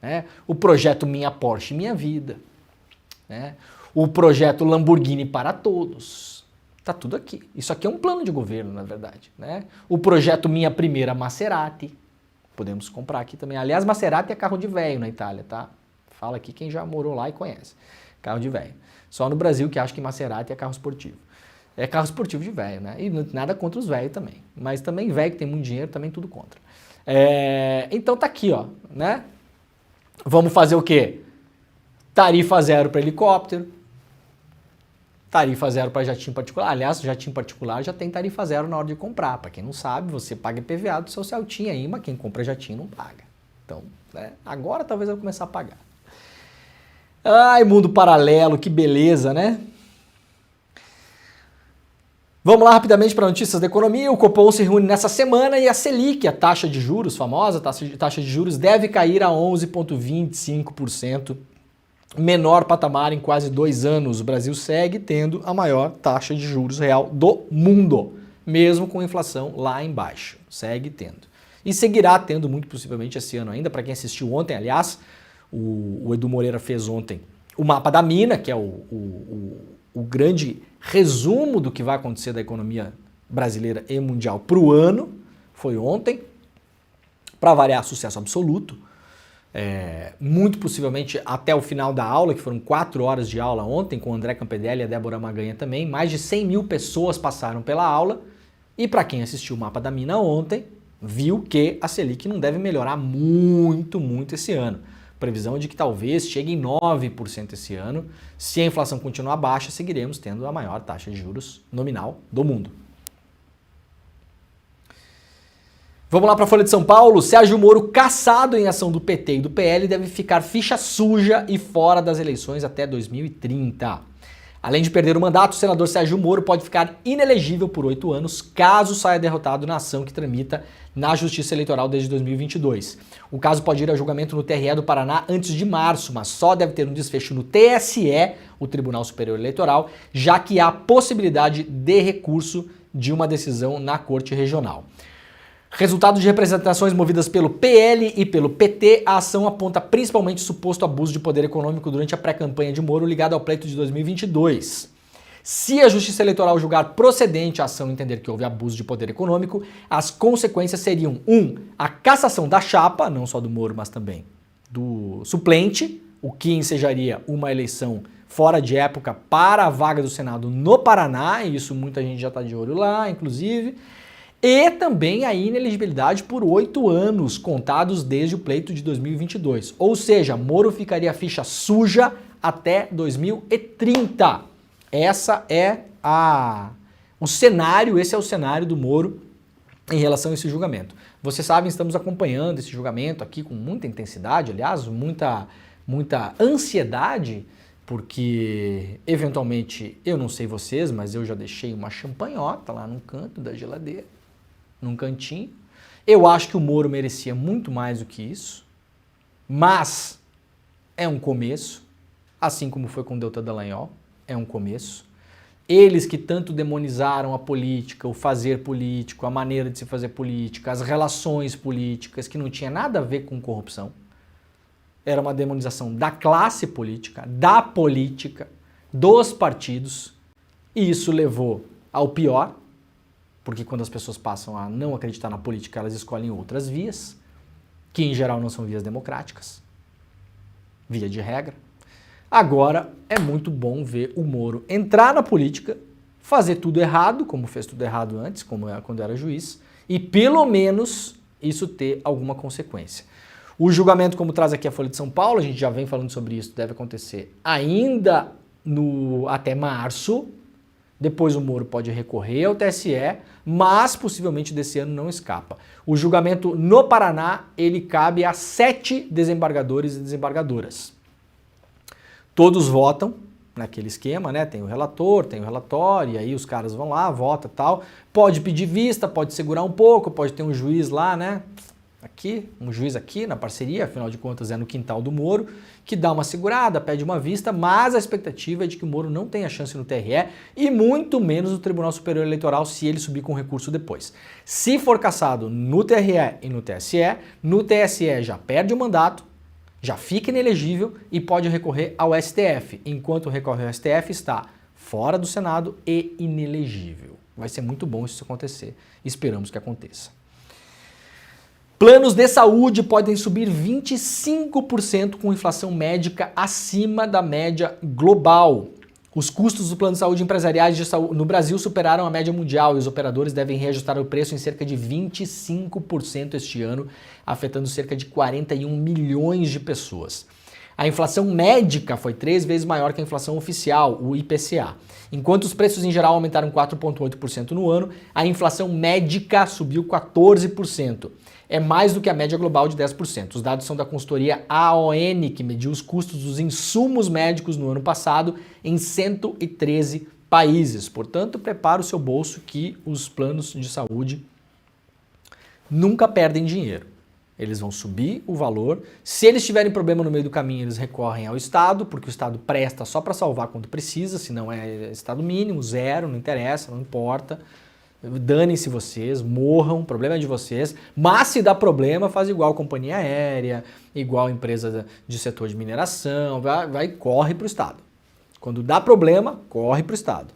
Né? O projeto Minha Porsche Minha Vida. Né? O projeto Lamborghini para Todos. Tá tudo aqui. Isso aqui é um plano de governo, na verdade. Né? O projeto Minha Primeira Maserati. Podemos comprar aqui também. Aliás, Maserati é carro de velho na Itália, tá? Fala aqui quem já morou lá e conhece. Carro de velho. Só no Brasil que acha que Maserati é carro esportivo. É carro esportivo de velho, né? E nada contra os velhos também. Mas também velho que tem muito dinheiro, também tudo contra. Então tá aqui, ó, né? Vamos fazer o quê? Tarifa zero para helicóptero. Tarifa zero para jatinho particular. Aliás, jatinho particular já tem tarifa zero na hora de comprar. Para quem não sabe, você paga IPVA do seu Celtinha aí, mas quem compra jatinho não paga. Então, agora talvez eu vou começar a pagar. Ai, mundo paralelo, que beleza, né? Vamos lá rapidamente para notícias da economia. O Copom se reúne nessa semana e a Selic, a taxa de juros, famosa taxa de juros, deve cair a 11,25%. Menor patamar em quase 2 anos. O Brasil segue tendo a maior taxa de juros real do mundo, mesmo com a inflação lá embaixo. Segue tendo. E seguirá tendo muito possivelmente esse ano ainda. Para quem assistiu ontem, aliás, o Edu Moreira fez ontem o mapa da mina, que é o grande resumo do que vai acontecer da economia brasileira e mundial para o ano. Foi ontem. Para variar, sucesso absoluto. Muito possivelmente até o final da aula, que foram 4 horas de aula ontem, com o André Campedelli e a Débora Maganha também, mais de 100 mil pessoas passaram pela aula, e para quem assistiu o mapa da mina ontem, viu que a Selic não deve melhorar muito esse ano. Previsão de que talvez chegue em 9% esse ano. Se a inflação continuar baixa, seguiremos tendo a maior taxa de juros nominal do mundo. Vamos lá para a Folha de São Paulo. Sérgio Moro, cassado em ação do PT e do PL, deve ficar ficha suja e fora das eleições até 2030. Além de perder o mandato, o senador Sérgio Moro pode ficar inelegível por 8 anos caso saia derrotado na ação que tramita na Justiça Eleitoral desde 2022. O caso pode ir a julgamento no TRE do Paraná antes de março, mas só deve ter um desfecho no TSE, o Tribunal Superior Eleitoral, já que há possibilidade de recurso de uma decisão na Corte Regional. Resultado de representações movidas pelo PL e pelo PT, a ação aponta principalmente suposto abuso de poder econômico durante a pré-campanha de Moro ligado ao pleito de 2022. Se a Justiça Eleitoral julgar procedente a ação e entender que houve abuso de poder econômico, as consequências seriam: 1. A cassação da chapa, não só do Moro, mas também do suplente, o que ensejaria uma eleição fora de época para a vaga do Senado no Paraná, e isso muita gente já está de olho lá, inclusive. E também a inelegibilidade por 8 anos, contados desde o pleito de 2022. Ou seja, Moro ficaria ficha suja até 2030. Esse é o cenário do Moro em relação a esse julgamento. Vocês sabem, estamos acompanhando esse julgamento aqui com muita intensidade, aliás, muita ansiedade, porque eventualmente, eu não sei vocês, mas eu já deixei uma champanhota lá num canto da geladeira, num cantinho. Eu acho que o Moro merecia muito mais do que isso, mas é um começo, assim como foi com o Deltan Dallagnol, é um começo. Eles que tanto demonizaram a política, o fazer político, a maneira de se fazer política, as relações políticas, que não tinha nada a ver com corrupção. Era uma demonização da classe política, da política, dos partidos. E isso levou ao pior, porque quando as pessoas passam a não acreditar na política, elas escolhem outras vias, que em geral não são vias democráticas, via de regra. Agora é muito bom ver o Moro entrar na política, fazer tudo errado, como fez tudo errado antes, como era quando era juiz, e pelo menos isso ter alguma consequência. O julgamento, como traz aqui a Folha de São Paulo, a gente já vem falando sobre isso, deve acontecer ainda até março. Depois o Moro pode recorrer ao TSE, mas possivelmente desse ano não escapa. O julgamento no Paraná, ele cabe a 7 desembargadores e desembargadoras. Todos votam naquele esquema, né? Tem o relator, tem o relatório, e aí os caras vão lá, votam e tal. Pode pedir vista, pode segurar um pouco, pode ter um juiz lá, né? Aqui, um juiz aqui na parceria, afinal de contas é no quintal do Moro, que dá uma segurada, pede uma vista, mas a expectativa é de que o Moro não tenha chance no TRE e muito menos no Tribunal Superior Eleitoral se ele subir com recurso depois. Se for cassado no TRE e no TSE já perde o mandato, já fica inelegível e pode recorrer ao STF. Enquanto recorre ao STF, está fora do Senado e inelegível. Vai ser muito bom isso acontecer. Esperamos que aconteça. Planos de saúde podem subir 25% com inflação médica acima da média global. Os custos do plano de saúde empresariais no Brasil superaram a média mundial e os operadores devem reajustar o preço em cerca de 25% este ano, afetando cerca de 41 milhões de pessoas. A inflação médica foi 3 vezes maior que a inflação oficial, o IPCA. Enquanto os preços em geral aumentaram 4,8% no ano, a inflação médica subiu 14%. É mais do que a média global de 10%. Os dados são da consultoria AON, que mediu os custos dos insumos médicos no ano passado em 113 países. Portanto, prepara o seu bolso que os planos de saúde nunca perdem dinheiro. Eles vão subir o valor. Se eles tiverem problema no meio do caminho, eles recorrem ao Estado, porque o Estado presta só para salvar quando precisa, se não é Estado mínimo, zero, não interessa, não importa. Danem-se vocês, morram, o problema é de vocês, mas se dá problema, faz igual companhia aérea, igual empresa de setor de mineração, corre para o Estado. Quando dá problema, corre para o Estado.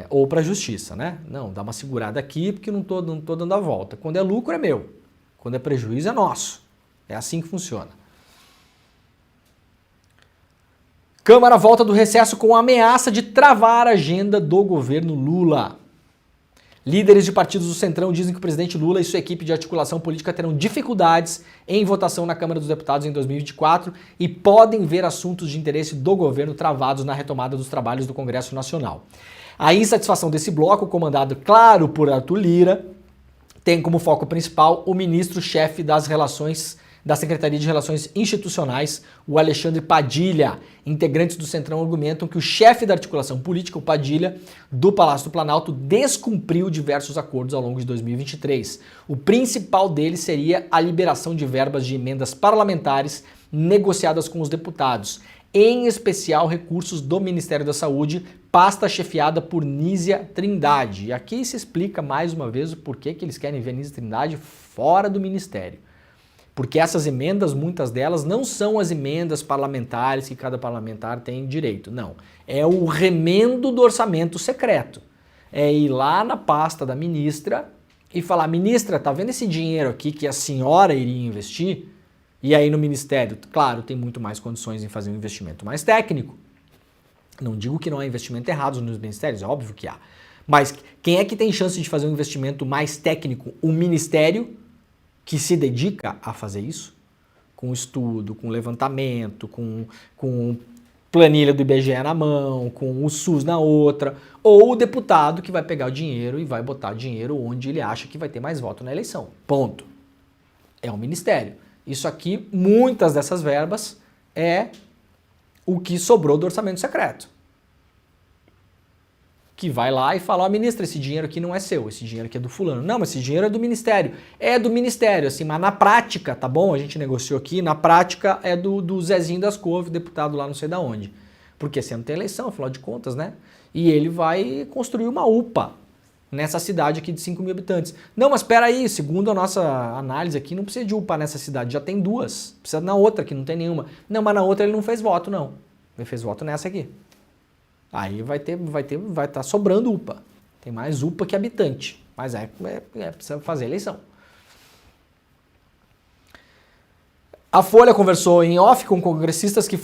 Ou para a Justiça, né? Não, dá uma segurada aqui porque não tô dando a volta. Quando é lucro é meu, quando é prejuízo é nosso. É assim que funciona. Câmara volta do recesso com a ameaça de travar a agenda do governo Lula. Líderes de partidos do Centrão dizem que o presidente Lula e sua equipe de articulação política terão dificuldades em votação na Câmara dos Deputados em 2024 e podem ver assuntos de interesse do governo travados na retomada dos trabalhos do Congresso Nacional. A insatisfação desse bloco, comandado, claro, por Arthur Lira, tem como foco principal o ministro-chefe da Secretaria de Relações Institucionais, o Alexandre Padilha. Integrantes do Centrão argumentam que o chefe da articulação política, o Padilha, do Palácio do Planalto, descumpriu diversos acordos ao longo de 2023. O principal deles seria a liberação de verbas de emendas parlamentares negociadas com os deputados, em especial recursos do Ministério da Saúde, pasta chefiada por Nízia Trindade. E aqui se explica mais uma vez o porquê que eles querem ver Nízia Trindade fora do Ministério. Porque essas emendas, muitas delas, não são as emendas parlamentares que cada parlamentar tem direito. Não. É o remendo do orçamento secreto. É ir lá na pasta da ministra e falar: ministra, tá vendo esse dinheiro aqui que a senhora iria investir? E aí no ministério, claro, tem muito mais condições em fazer um investimento mais técnico. Não digo que não há investimento errado nos ministérios, é óbvio que há. Mas quem é que tem chance de fazer um investimento mais técnico? O ministério que se dedica a fazer isso, com estudo, com levantamento, com planilha do IBGE na mão, com o SUS na outra, ou o deputado que vai pegar o dinheiro e vai botar o dinheiro onde ele acha que vai ter mais voto na eleição. Ponto. É um ministério. Isso aqui, muitas dessas verbas, é o que sobrou do orçamento secreto. Que vai lá e fala, ó, ministra, esse dinheiro aqui não é seu, esse dinheiro aqui é do fulano. Não, mas esse dinheiro é do ministério. É do ministério, assim, mas na prática, tá bom? A gente negociou aqui, na prática é do Zezinho das Couve, deputado lá não sei da onde. Porque você não tem eleição, afinal de contas, né? E ele vai construir uma UPA nessa cidade aqui de 5 mil habitantes. Não, mas espera aí, segundo a nossa análise aqui, não precisa de UPA nessa cidade, já tem duas. Precisa na outra, que não tem nenhuma. Não, mas na outra ele não fez voto, não. Ele fez voto nessa aqui. Aí vai estar sobrando UPA. Tem mais UPA que habitante. Mas precisa fazer eleição. A Folha conversou em off com congressistas que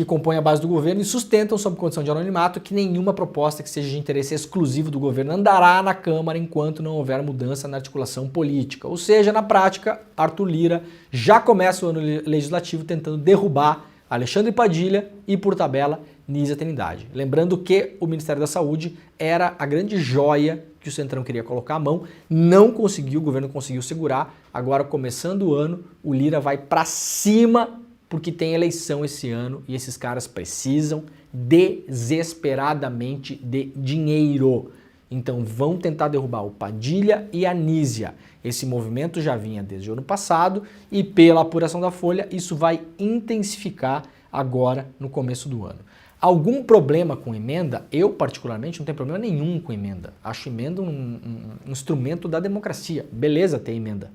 compõem a base do governo e sustentam, sob condição de anonimato, que nenhuma proposta que seja de interesse exclusivo do governo andará na Câmara enquanto não houver mudança na articulação política. Ou seja, na prática, Arthur Lira já começa o ano legislativo tentando derrubar Alexandre Padilha e, por tabela, Nízia Trindade. Lembrando que o Ministério da Saúde era a grande joia que o Centrão queria colocar a mão, não conseguiu, o governo conseguiu segurar. Agora, começando o ano, o Lira vai para cima porque tem eleição esse ano e esses caras precisam desesperadamente de dinheiro. Então vão tentar derrubar o Padilha e a Nízia. Esse movimento já vinha desde o ano passado e pela apuração da Folha isso vai intensificar agora no começo do ano. Algum problema com emenda? Eu, particularmente, não tenho problema nenhum com emenda. Acho emenda um instrumento da democracia. Beleza ter emenda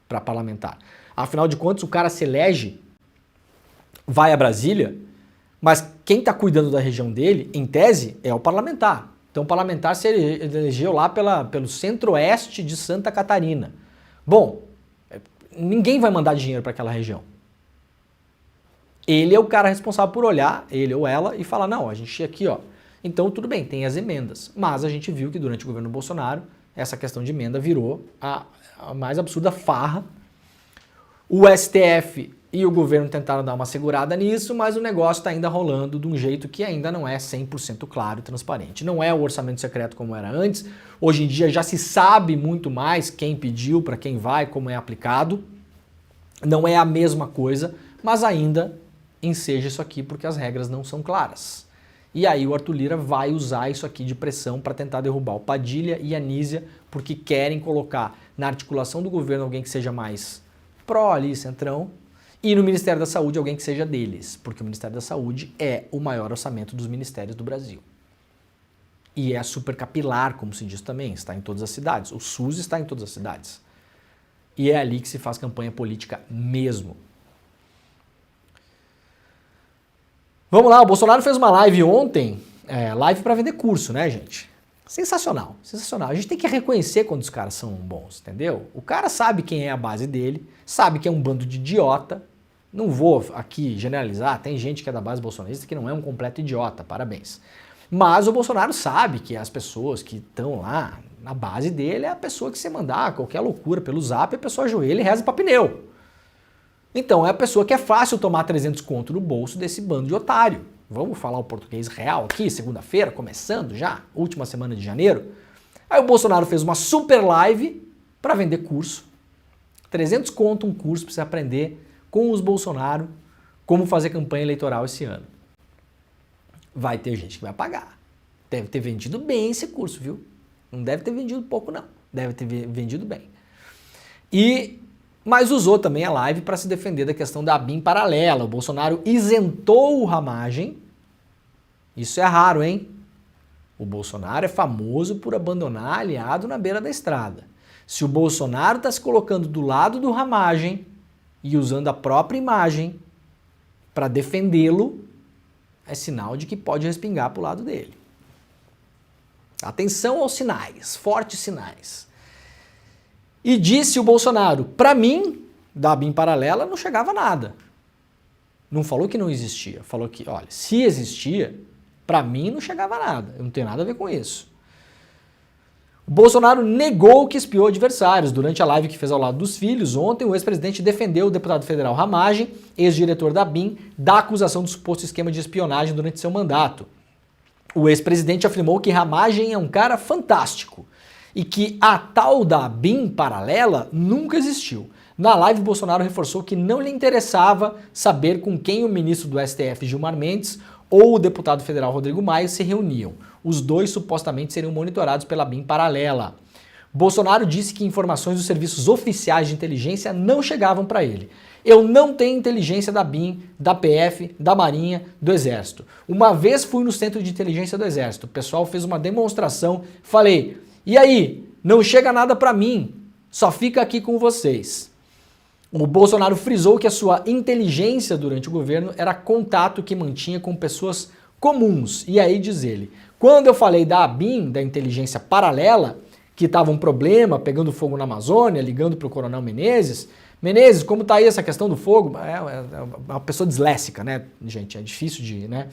para parlamentar. Afinal de contas, o cara se elege, vai a Brasília, mas quem está cuidando da região dele, em tese, é o parlamentar. Então o parlamentar se elegeu lá pelo centro-oeste de Santa Catarina. Bom, ninguém vai mandar dinheiro para aquela região. Ele é o cara responsável por olhar, ele ou ela, e falar, não, a gente aqui, ó. Então tudo bem, tem as emendas. Mas a gente viu que durante o governo Bolsonaro, essa questão de emenda virou a mais absurda farra. O STF e o governo tentaram dar uma segurada nisso, mas o negócio está ainda rolando de um jeito que ainda não é 100% claro e transparente. Não é o orçamento secreto como era antes. Hoje em dia já se sabe muito mais quem pediu, para quem vai, como é aplicado. Não é a mesma coisa, mas ainda enseja isso aqui porque as regras não são claras. E aí o Arthur Lira vai usar isso aqui de pressão para tentar derrubar o Padilha e a Nízia, porque querem colocar na articulação do governo alguém que seja mais pró ali, centrão, e no Ministério da Saúde alguém que seja deles, porque o Ministério da Saúde é o maior orçamento dos ministérios do Brasil. E é super capilar, como se diz também, está em todas as cidades. O SUS está em todas as cidades. E é ali que se faz campanha política mesmo. Vamos lá, o Bolsonaro fez uma live ontem, live para vender curso, né, gente? Sensacional, sensacional. A gente tem que reconhecer quando os caras são bons, entendeu? O cara sabe quem é a base dele, sabe que é um bando de idiota. Não vou aqui generalizar, tem gente que é da base bolsonarista que não é um completo idiota, parabéns. Mas o Bolsonaro sabe que as pessoas que estão lá na base dele é a pessoa que você mandar qualquer loucura pelo zap, a pessoa ajoelha e reza pra pneu. Então é a pessoa que é fácil tomar 300 conto no bolso desse bando de otário. Vamos falar o português real aqui, segunda-feira, começando já, última semana de janeiro. Aí o Bolsonaro fez uma super live para vender curso. 300 conto um curso para você aprender com os Bolsonaro como fazer campanha eleitoral esse ano. Vai ter gente que vai pagar. Deve ter vendido bem esse curso, viu? Não deve ter vendido pouco, não. Deve ter vendido bem. Mas usou também a live para se defender da questão da ABIN paralela. O Bolsonaro isentou o Ramagem. Isso é raro, hein? O Bolsonaro é famoso por abandonar aliado na beira da estrada. Se o Bolsonaro está se colocando do lado do Ramagem e usando a própria imagem para defendê-lo, é sinal de que pode respingar para o lado dele. Atenção aos sinais, fortes sinais. E disse o Bolsonaro, para mim, da ABIN paralela não chegava nada. Não falou que não existia, falou que, olha, se existia, para mim não chegava nada, eu não tenho nada a ver com isso. O Bolsonaro negou que espiou adversários. Durante a live que fez ao lado dos filhos, ontem o ex-presidente defendeu o deputado federal Ramagem, ex-diretor da BIM, da acusação do suposto esquema de espionagem durante seu mandato. O ex-presidente afirmou que Ramagem é um cara fantástico e que a tal da BIM paralela nunca existiu. Na live, Bolsonaro reforçou que não lhe interessava saber com quem o ministro do STF, Gilmar Mendes, ou o deputado federal Rodrigo Maia se reuniam. Os dois supostamente seriam monitorados pela BIM paralela. Bolsonaro disse que informações dos serviços oficiais de inteligência não chegavam para ele. Eu não tenho inteligência da BIM, da PF, da Marinha, do Exército. Uma vez fui no Centro de Inteligência do Exército, o pessoal fez uma demonstração, falei, e aí, não chega nada para mim, só fica aqui com vocês. O Bolsonaro frisou que a sua inteligência durante o governo era contato que mantinha com pessoas comuns. E aí diz ele, quando eu falei da ABIN, da inteligência paralela, que estava um problema, pegando fogo na Amazônia, ligando para o coronel Menezes, Menezes, como está aí essa questão do fogo? É uma pessoa disléxica, né, gente? É difícil de, né?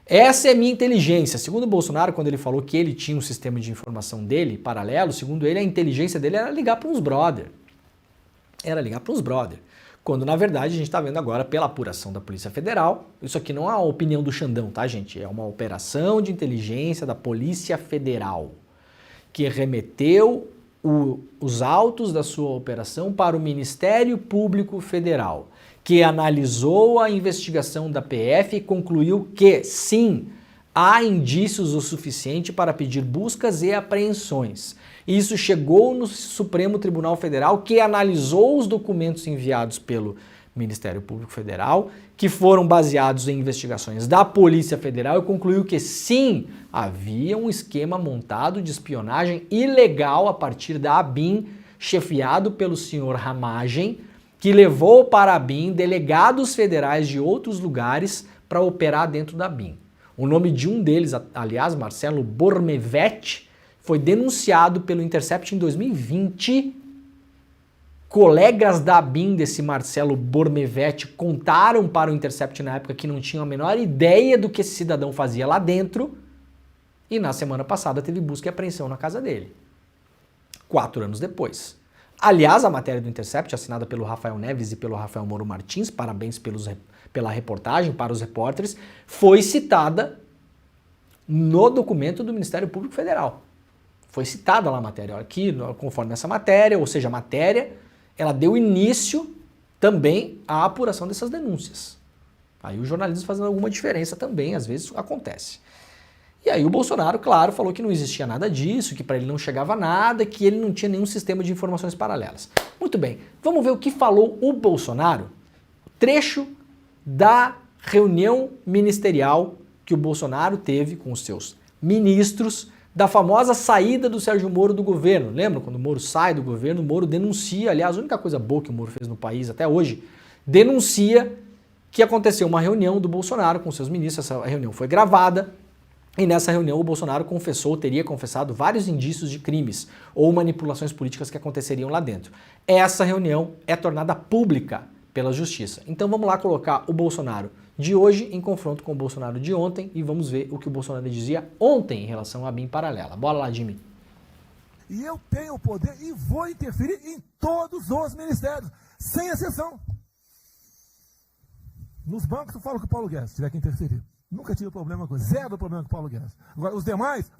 Essa é minha inteligência. Segundo o Bolsonaro, quando ele falou que ele tinha um sistema de informação dele, paralelo, segundo ele, a inteligência dele era ligar para uns brother. Era ligar para uns brother. Quando, na verdade, a gente está vendo agora, pela apuração da Polícia Federal, isso aqui não é a opinião do Xandão, tá, gente? É uma operação de inteligência da Polícia Federal, que remeteu os autos da sua operação para o Ministério Público Federal, que analisou a investigação da PF e concluiu que, sim, há indícios o suficiente para pedir buscas e apreensões. Isso chegou no Supremo Tribunal Federal, que analisou os documentos enviados pelo Ministério Público Federal, que foram baseados em investigações da Polícia Federal e concluiu que sim, havia um esquema montado de espionagem ilegal a partir da ABIN, chefiado pelo senhor Ramagem, que levou para a ABIN delegados federais de outros lugares para operar dentro da ABIN. O nome de um deles, aliás, Marcelo Bormevetti, foi denunciado pelo Intercept em 2020. Colegas da ABIN desse Marcelo Bormevetti contaram para o Intercept na época que não tinham a menor ideia do que esse cidadão fazia lá dentro. E na semana passada teve busca e apreensão na casa dele. 4 anos depois. Aliás, a matéria do Intercept, assinada pelo Rafael Neves e pelo Rafael Moro Martins, parabéns pela reportagem para os repórteres, foi citada no documento do Ministério Público Federal. Foi citada lá a matéria. Aqui, conforme essa matéria, ou seja, a matéria, ela deu início também à apuração dessas denúncias. Aí o jornalismo fazendo alguma diferença também, às vezes acontece. E aí o Bolsonaro, claro, falou que não existia nada disso, que para ele não chegava nada, que ele não tinha nenhum sistema de informações paralelas. Muito bem, vamos ver o que falou o Bolsonaro, trecho da reunião ministerial que o Bolsonaro teve com os seus ministros, da famosa saída do Sérgio Moro do governo. Lembra quando o Moro sai do governo, o Moro denuncia, aliás, a única coisa boa que o Moro fez no país até hoje, denuncia que aconteceu uma reunião do Bolsonaro com seus ministros, essa reunião foi gravada, e nessa reunião o Bolsonaro teria confessado vários indícios de crimes ou manipulações políticas que aconteceriam lá dentro. Essa reunião é tornada pública pela justiça. Então vamos lá colocar o Bolsonaro de hoje em confronto com o Bolsonaro de ontem e vamos ver o que o Bolsonaro dizia ontem em relação à BIM paralela. Bora lá, Jimmy. E eu tenho o poder e vou interferir em todos os ministérios, sem exceção. Nos bancos eu falo com o Paulo Guedes, se tiver que interferir. Nunca tive problema com zero problema com o Paulo Guedes. Agora, os demais,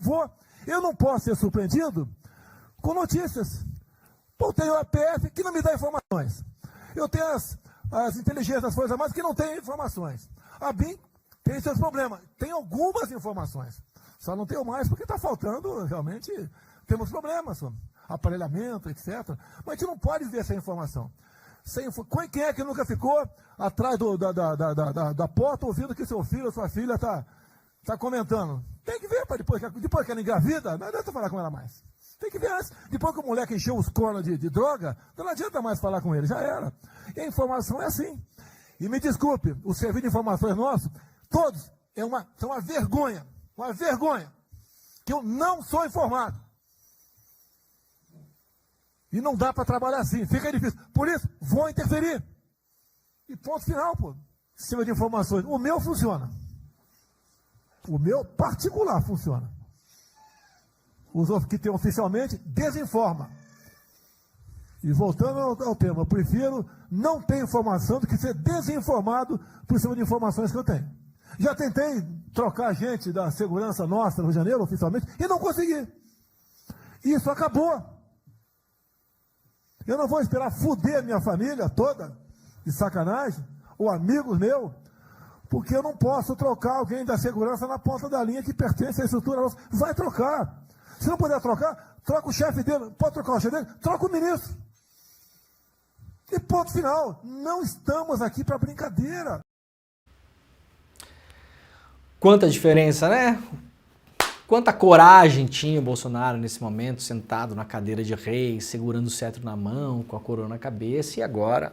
eu não posso ser surpreendido com notícias. Eu tenho a PF que não me dá informações. Eu tenho as inteligências das Forças Armadas que não têm informações. A BIM tem seus problemas. Tem algumas informações. Só não tenho mais porque está faltando, realmente, temos problemas. Aparelhamento, etc. Mas a gente não pode ver essa informação. Quem é que nunca ficou atrás da porta ouvindo que seu filho ou sua filha está comentando? Tem que ver, depois que ela engravida, não adianta falar com ela mais. Tem que ver antes. Depois que o moleque encheu os cornos de droga, não adianta mais falar com ele, já era. E a informação é assim. E me desculpe, o serviço de informações nosso, todos, são uma vergonha, que eu não sou informado. E não dá para trabalhar assim, fica difícil. Por isso, vou interferir. E ponto final, sistema de informações. O meu funciona. O meu particular funciona. que tem oficialmente, desinforma. E voltando ao tema, eu prefiro não ter informação do que ser desinformado por cima de informações que eu tenho. Já tentei trocar gente da segurança nossa no Rio de Janeiro, oficialmente, e não consegui. Isso acabou. Eu não vou esperar fuder minha família toda, de sacanagem, ou amigos meus, porque eu não posso trocar alguém da segurança na ponta da linha que pertence à estrutura nossa. Vai trocar. Se não puder trocar, troca o chefe dele. Pode trocar o chefe dele? Troca o ministro. E ponto final. Não estamos aqui para brincadeira. Quanta diferença, né? Quanta coragem tinha o Bolsonaro nesse momento, sentado na cadeira de rei, segurando o cetro na mão, com a coroa na cabeça, e agora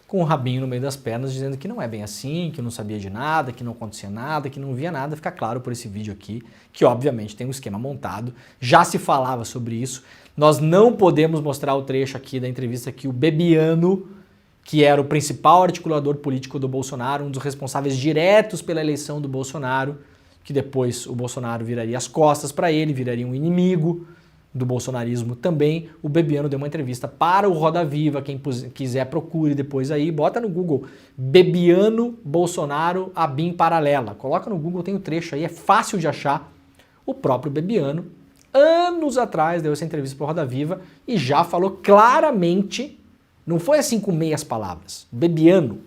com o rabinho no meio das pernas, dizendo que não é bem assim, que não sabia de nada, que não acontecia nada, que não via nada. Fica claro por esse vídeo aqui, que obviamente tem um esquema montado, já se falava sobre isso. Nós não podemos mostrar o trecho aqui da entrevista que o Bebiano, que era o principal articulador político do Bolsonaro, um dos responsáveis diretos pela eleição do Bolsonaro, que depois o Bolsonaro viraria as costas para ele, viraria um inimigo do bolsonarismo também. O Bebiano deu uma entrevista para o Roda Viva, quem quiser procure depois aí, bota no Google, Bebiano Bolsonaro ABIN paralela, coloca no Google, tem o trecho aí, é fácil de achar. O próprio Bebiano, anos atrás, deu essa entrevista para o Roda Viva e já falou claramente, não foi assim com meias palavras, Bebiano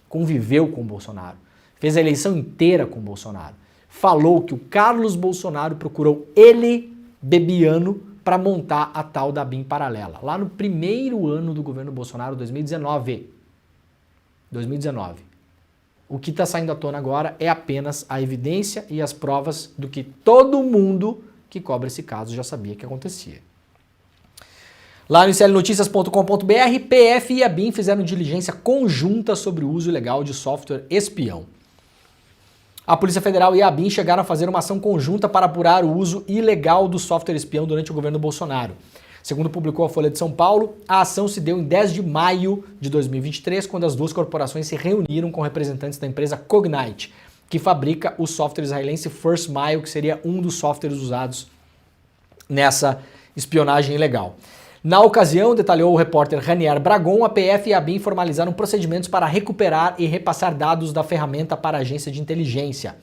conviveu com o Bolsonaro, fez a eleição inteira com o Bolsonaro, falou que o Carlos Bolsonaro procurou ele, Bebiano, para montar a tal da ABIN paralela, lá no primeiro ano do governo Bolsonaro, 2019. O que está saindo à tona agora é apenas a evidência e as provas do que todo mundo que cobre esse caso já sabia que acontecia. Lá no iclnoticias.com.br, PF e ABIN fizeram diligência conjunta sobre o uso ilegal de software espião. A Polícia Federal e a ABIN chegaram a fazer uma ação conjunta para apurar o uso ilegal do software espião durante o governo Bolsonaro. Segundo publicou a Folha de São Paulo, a ação se deu em 10 de maio de 2023, quando as duas corporações se reuniram com representantes da empresa Cognite, que fabrica o software israelense First Mile, que seria um dos softwares usados nessa espionagem ilegal. Na ocasião, detalhou o repórter Ranier Bragon, a PF e a ABIN formalizaram procedimentos para recuperar e repassar dados da ferramenta para a agência de inteligência.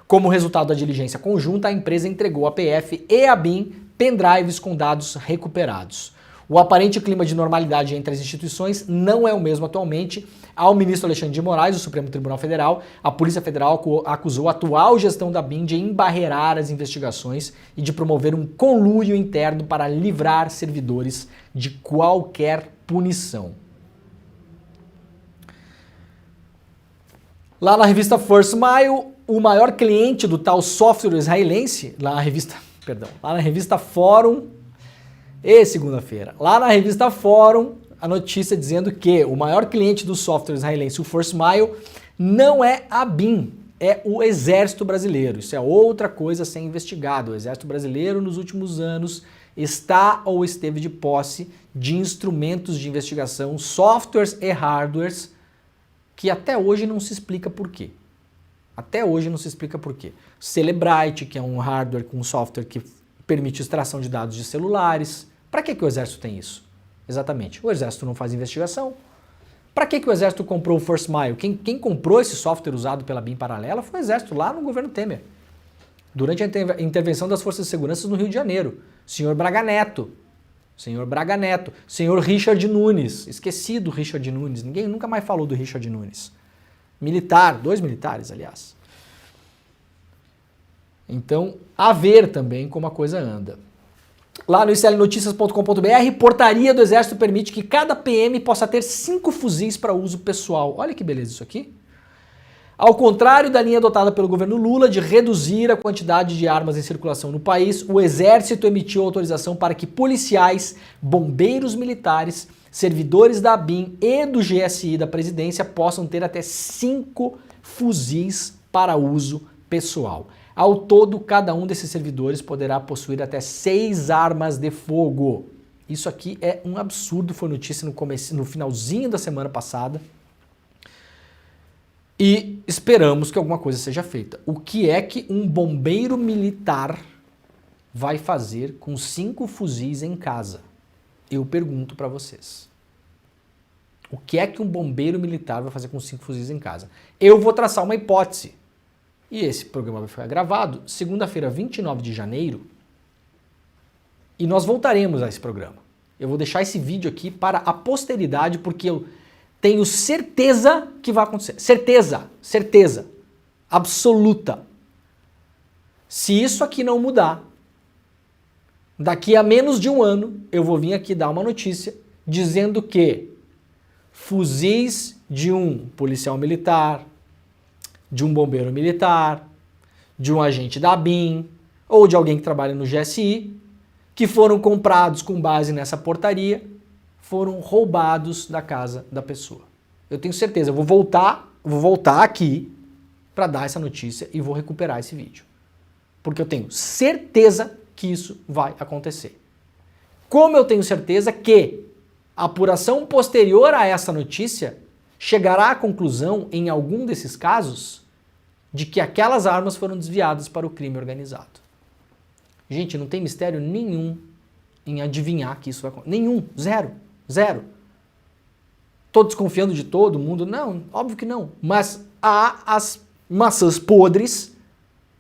Como resultado da diligência conjunta, a empresa entregou à PF e à ABIN pendrives com dados recuperados. O aparente clima de normalidade entre as instituições não é o mesmo atualmente. Ao ministro Alexandre de Moraes, do Supremo Tribunal Federal, a Polícia Federal acusou a atual gestão da ABIN de embarrear as investigações e de promover um conluio interno para livrar servidores de qualquer punição. Lá na revista First Mile, o maior cliente do tal software israelense, lá na revista Fórum, segunda-feira, lá na revista Fórum, a notícia dizendo que o maior cliente do software israelense, o First Mile, não é a ABIN, é o Exército Brasileiro. Isso é outra coisa a ser investigada. O Exército Brasileiro, nos últimos anos, está ou esteve de posse de instrumentos de investigação, softwares e hardwares, que até hoje não se explica por quê. Cellebrite, que é um hardware com software que permite extração de dados de celulares. Para que o Exército tem isso? Exatamente. O Exército não faz investigação. Para que o Exército comprou o First Mile? Quem comprou esse software usado pela ABIN paralela foi o Exército, lá no governo Temer. Durante a intervenção das Forças de Segurança no Rio de Janeiro. Senhor Braga Neto, senhor Richard Nunes, esquecido Richard Nunes, ninguém nunca mais falou do Richard Nunes. Militar, 2 militares, aliás. Então, a ver também como a coisa anda. Lá no iclnoticias.com.br, portaria do Exército permite que cada PM possa ter 5 fuzis para uso pessoal. Olha que beleza isso aqui. Ao contrário da linha adotada pelo governo Lula de reduzir a quantidade de armas em circulação no país, o Exército emitiu autorização para que policiais, bombeiros militares, servidores da ABIN e do GSI da Presidência possam ter até 5 fuzis para uso pessoal. Ao todo, cada um desses servidores poderá possuir até 6 armas de fogo. Isso aqui é um absurdo, foi notícia no finalzinho da semana passada. E esperamos que alguma coisa seja feita. O que é que um bombeiro militar vai fazer com 5 fuzis em casa? Eu pergunto para vocês. O que é que um bombeiro militar vai fazer com 5 fuzis em casa? Eu vou traçar uma hipótese. E esse programa vai ficar gravado segunda-feira, 29 de janeiro. E nós voltaremos a esse programa. Eu vou deixar esse vídeo aqui para a posteridade, porque eu tenho certeza que vai acontecer. Certeza absoluta. Se isso aqui não mudar, daqui a menos de um ano, eu vou vir aqui dar uma notícia dizendo que fuzis de um policial militar, de um bombeiro militar, de um agente da ABIN ou de alguém que trabalha no GSI, que foram comprados com base nessa portaria, foram roubados da casa da pessoa. Eu tenho certeza, eu vou voltar aqui para dar essa notícia e vou recuperar esse vídeo. Porque eu tenho certeza que isso vai acontecer. Como eu tenho certeza que a apuração posterior a essa notícia chegará à conclusão, em algum desses casos, de que aquelas armas foram desviadas para o crime organizado. Gente, não tem mistério nenhum em adivinhar que isso vai acontecer. Nenhum, zero. Estou desconfiando de todo mundo? Não, óbvio que não. Mas há as maçãs podres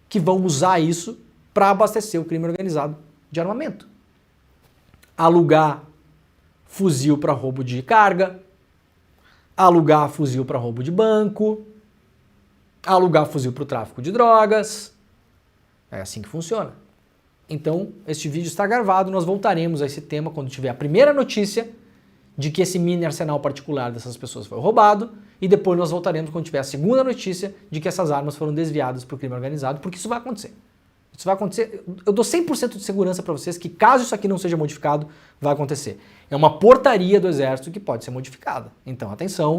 que vão usar isso para abastecer o crime organizado de armamento. Alugar fuzil para roubo de carga, alugar fuzil para roubo de banco, alugar fuzil para o tráfico de drogas. É assim que funciona. Então, este vídeo está gravado, nós voltaremos a esse tema quando tiver a primeira notícia de que esse mini arsenal particular dessas pessoas foi roubado, e depois nós voltaremos quando tiver a segunda notícia de que essas armas foram desviadas para o crime organizado, porque isso vai acontecer. Isso vai acontecer, eu dou 100% de segurança para vocês que caso isso aqui não seja modificado, vai acontecer. É uma portaria do Exército que pode ser modificada. Então, atenção,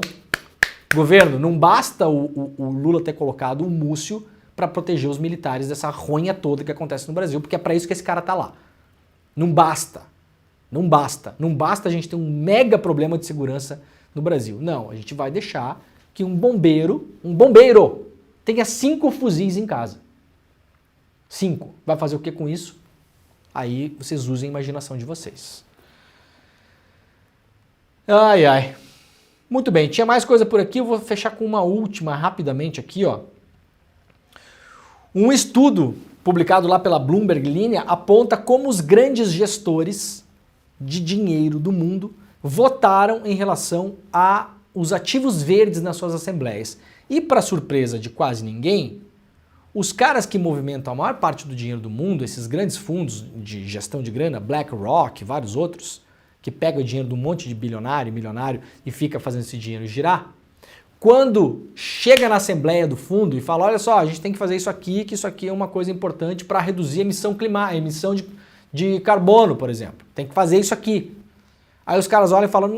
governo, não basta o Lula ter colocado o Múcio para proteger os militares dessa ronha toda que acontece no Brasil, porque é para isso que esse cara tá lá. Não basta a gente ter um mega problema de segurança no Brasil. Não, a gente vai deixar que um bombeiro tenha 5 fuzis em casa. 5. Vai fazer o que com isso? Aí vocês usem a imaginação de vocês. Ai. Muito bem, tinha mais coisa por aqui, eu vou fechar com uma última rapidamente aqui, ó. Um estudo publicado lá pela Bloomberg Linha aponta como os grandes gestores de dinheiro do mundo votaram em relação aos ativos verdes nas suas assembleias. E para surpresa de quase ninguém, os caras que movimentam a maior parte do dinheiro do mundo, esses grandes fundos de gestão de grana, BlackRock, vários outros, que pegam o dinheiro de um monte de bilionário e milionário e fica fazendo esse dinheiro girar, quando chega na assembleia do fundo e fala, olha só, a gente tem que fazer isso aqui, que isso aqui é uma coisa importante para reduzir a emissão de carbono, por exemplo. Tem que fazer isso aqui. Aí os caras olham e falam,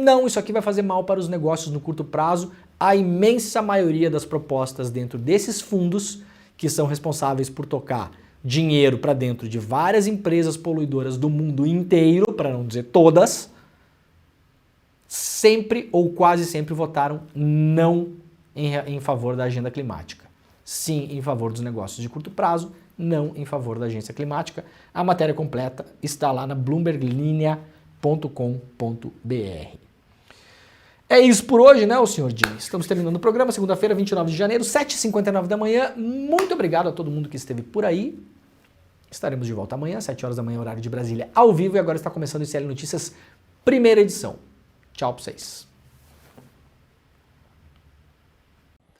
não, isso aqui vai fazer mal para os negócios no curto prazo. A imensa maioria das propostas dentro desses fundos, que são responsáveis por tocar dinheiro para dentro de várias empresas poluidoras do mundo inteiro, para não dizer todas, sempre ou quase sempre votaram não em favor da agenda climática. Sim, em favor dos negócios de curto prazo, não em favor da agência climática. A matéria completa está lá na bloomberglinea.com.br. É isso por hoje, né, o senhor Jim? Estamos terminando o programa, segunda-feira, 29 de janeiro, 7h59 da manhã. Muito obrigado a todo mundo que esteve por aí. Estaremos de volta amanhã, 7 horas da manhã, horário de Brasília, ao vivo. E agora está começando o ICL Notícias, primeira edição. Tchau para vocês.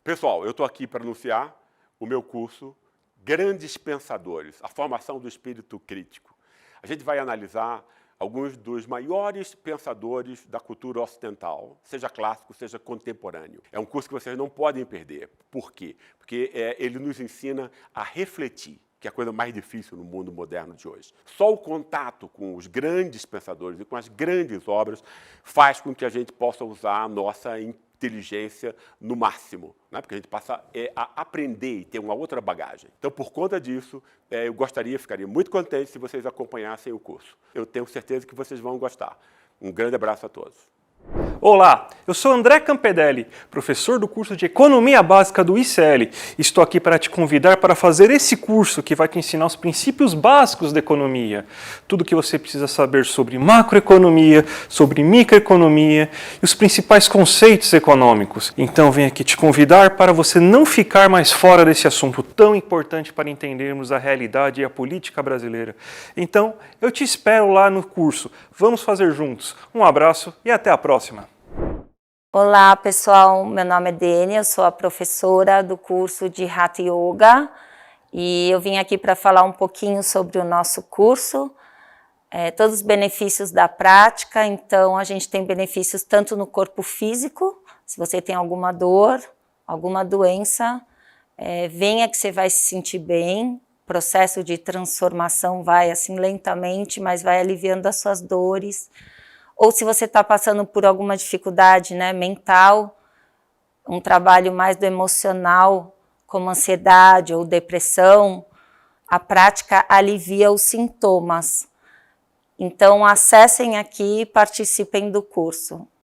Pessoal, eu estou aqui para anunciar o meu curso Grandes Pensadores, a formação do espírito crítico. A gente vai analisar alguns dos maiores pensadores da cultura ocidental, seja clássico, seja contemporâneo. É um curso que vocês não podem perder. Por quê? Porque ele nos ensina a refletir, que é a coisa mais difícil no mundo moderno de hoje. Só o contato com os grandes pensadores e com as grandes obras faz com que a gente possa usar a nossa inteligência no máximo, né? Porque a gente passa a aprender e ter uma outra bagagem. Então, por conta disso, eu ficaria muito contente se vocês acompanhassem o curso. Eu tenho certeza que vocês vão gostar. Um grande abraço a todos. Olá, Eu sou André Campedelli, professor do curso de Economia Básica do ICL. Estou aqui para te convidar para fazer esse curso que vai te ensinar os princípios básicos da economia. Tudo o que você precisa saber sobre macroeconomia, sobre microeconomia e os principais conceitos econômicos. Então venho aqui te convidar para você não ficar mais fora desse assunto tão importante para entendermos a realidade e a política brasileira. Então, eu te espero lá no curso. Vamos fazer juntos. Um abraço e até a próxima. Olá pessoal, meu nome é Dênia, eu sou a professora do curso de Hatha Yoga e eu vim aqui para falar um pouquinho sobre o nosso curso, todos os benefícios da prática. Então a gente tem benefícios tanto no corpo físico, se você tem alguma dor, alguma doença, venha que você vai se sentir bem, o processo de transformação vai assim lentamente, mas vai aliviando as suas dores. Ou se você está passando por alguma dificuldade, né, mental, um trabalho mais do emocional, como ansiedade ou depressão, a prática alivia os sintomas. Então, acessem aqui e participem do curso.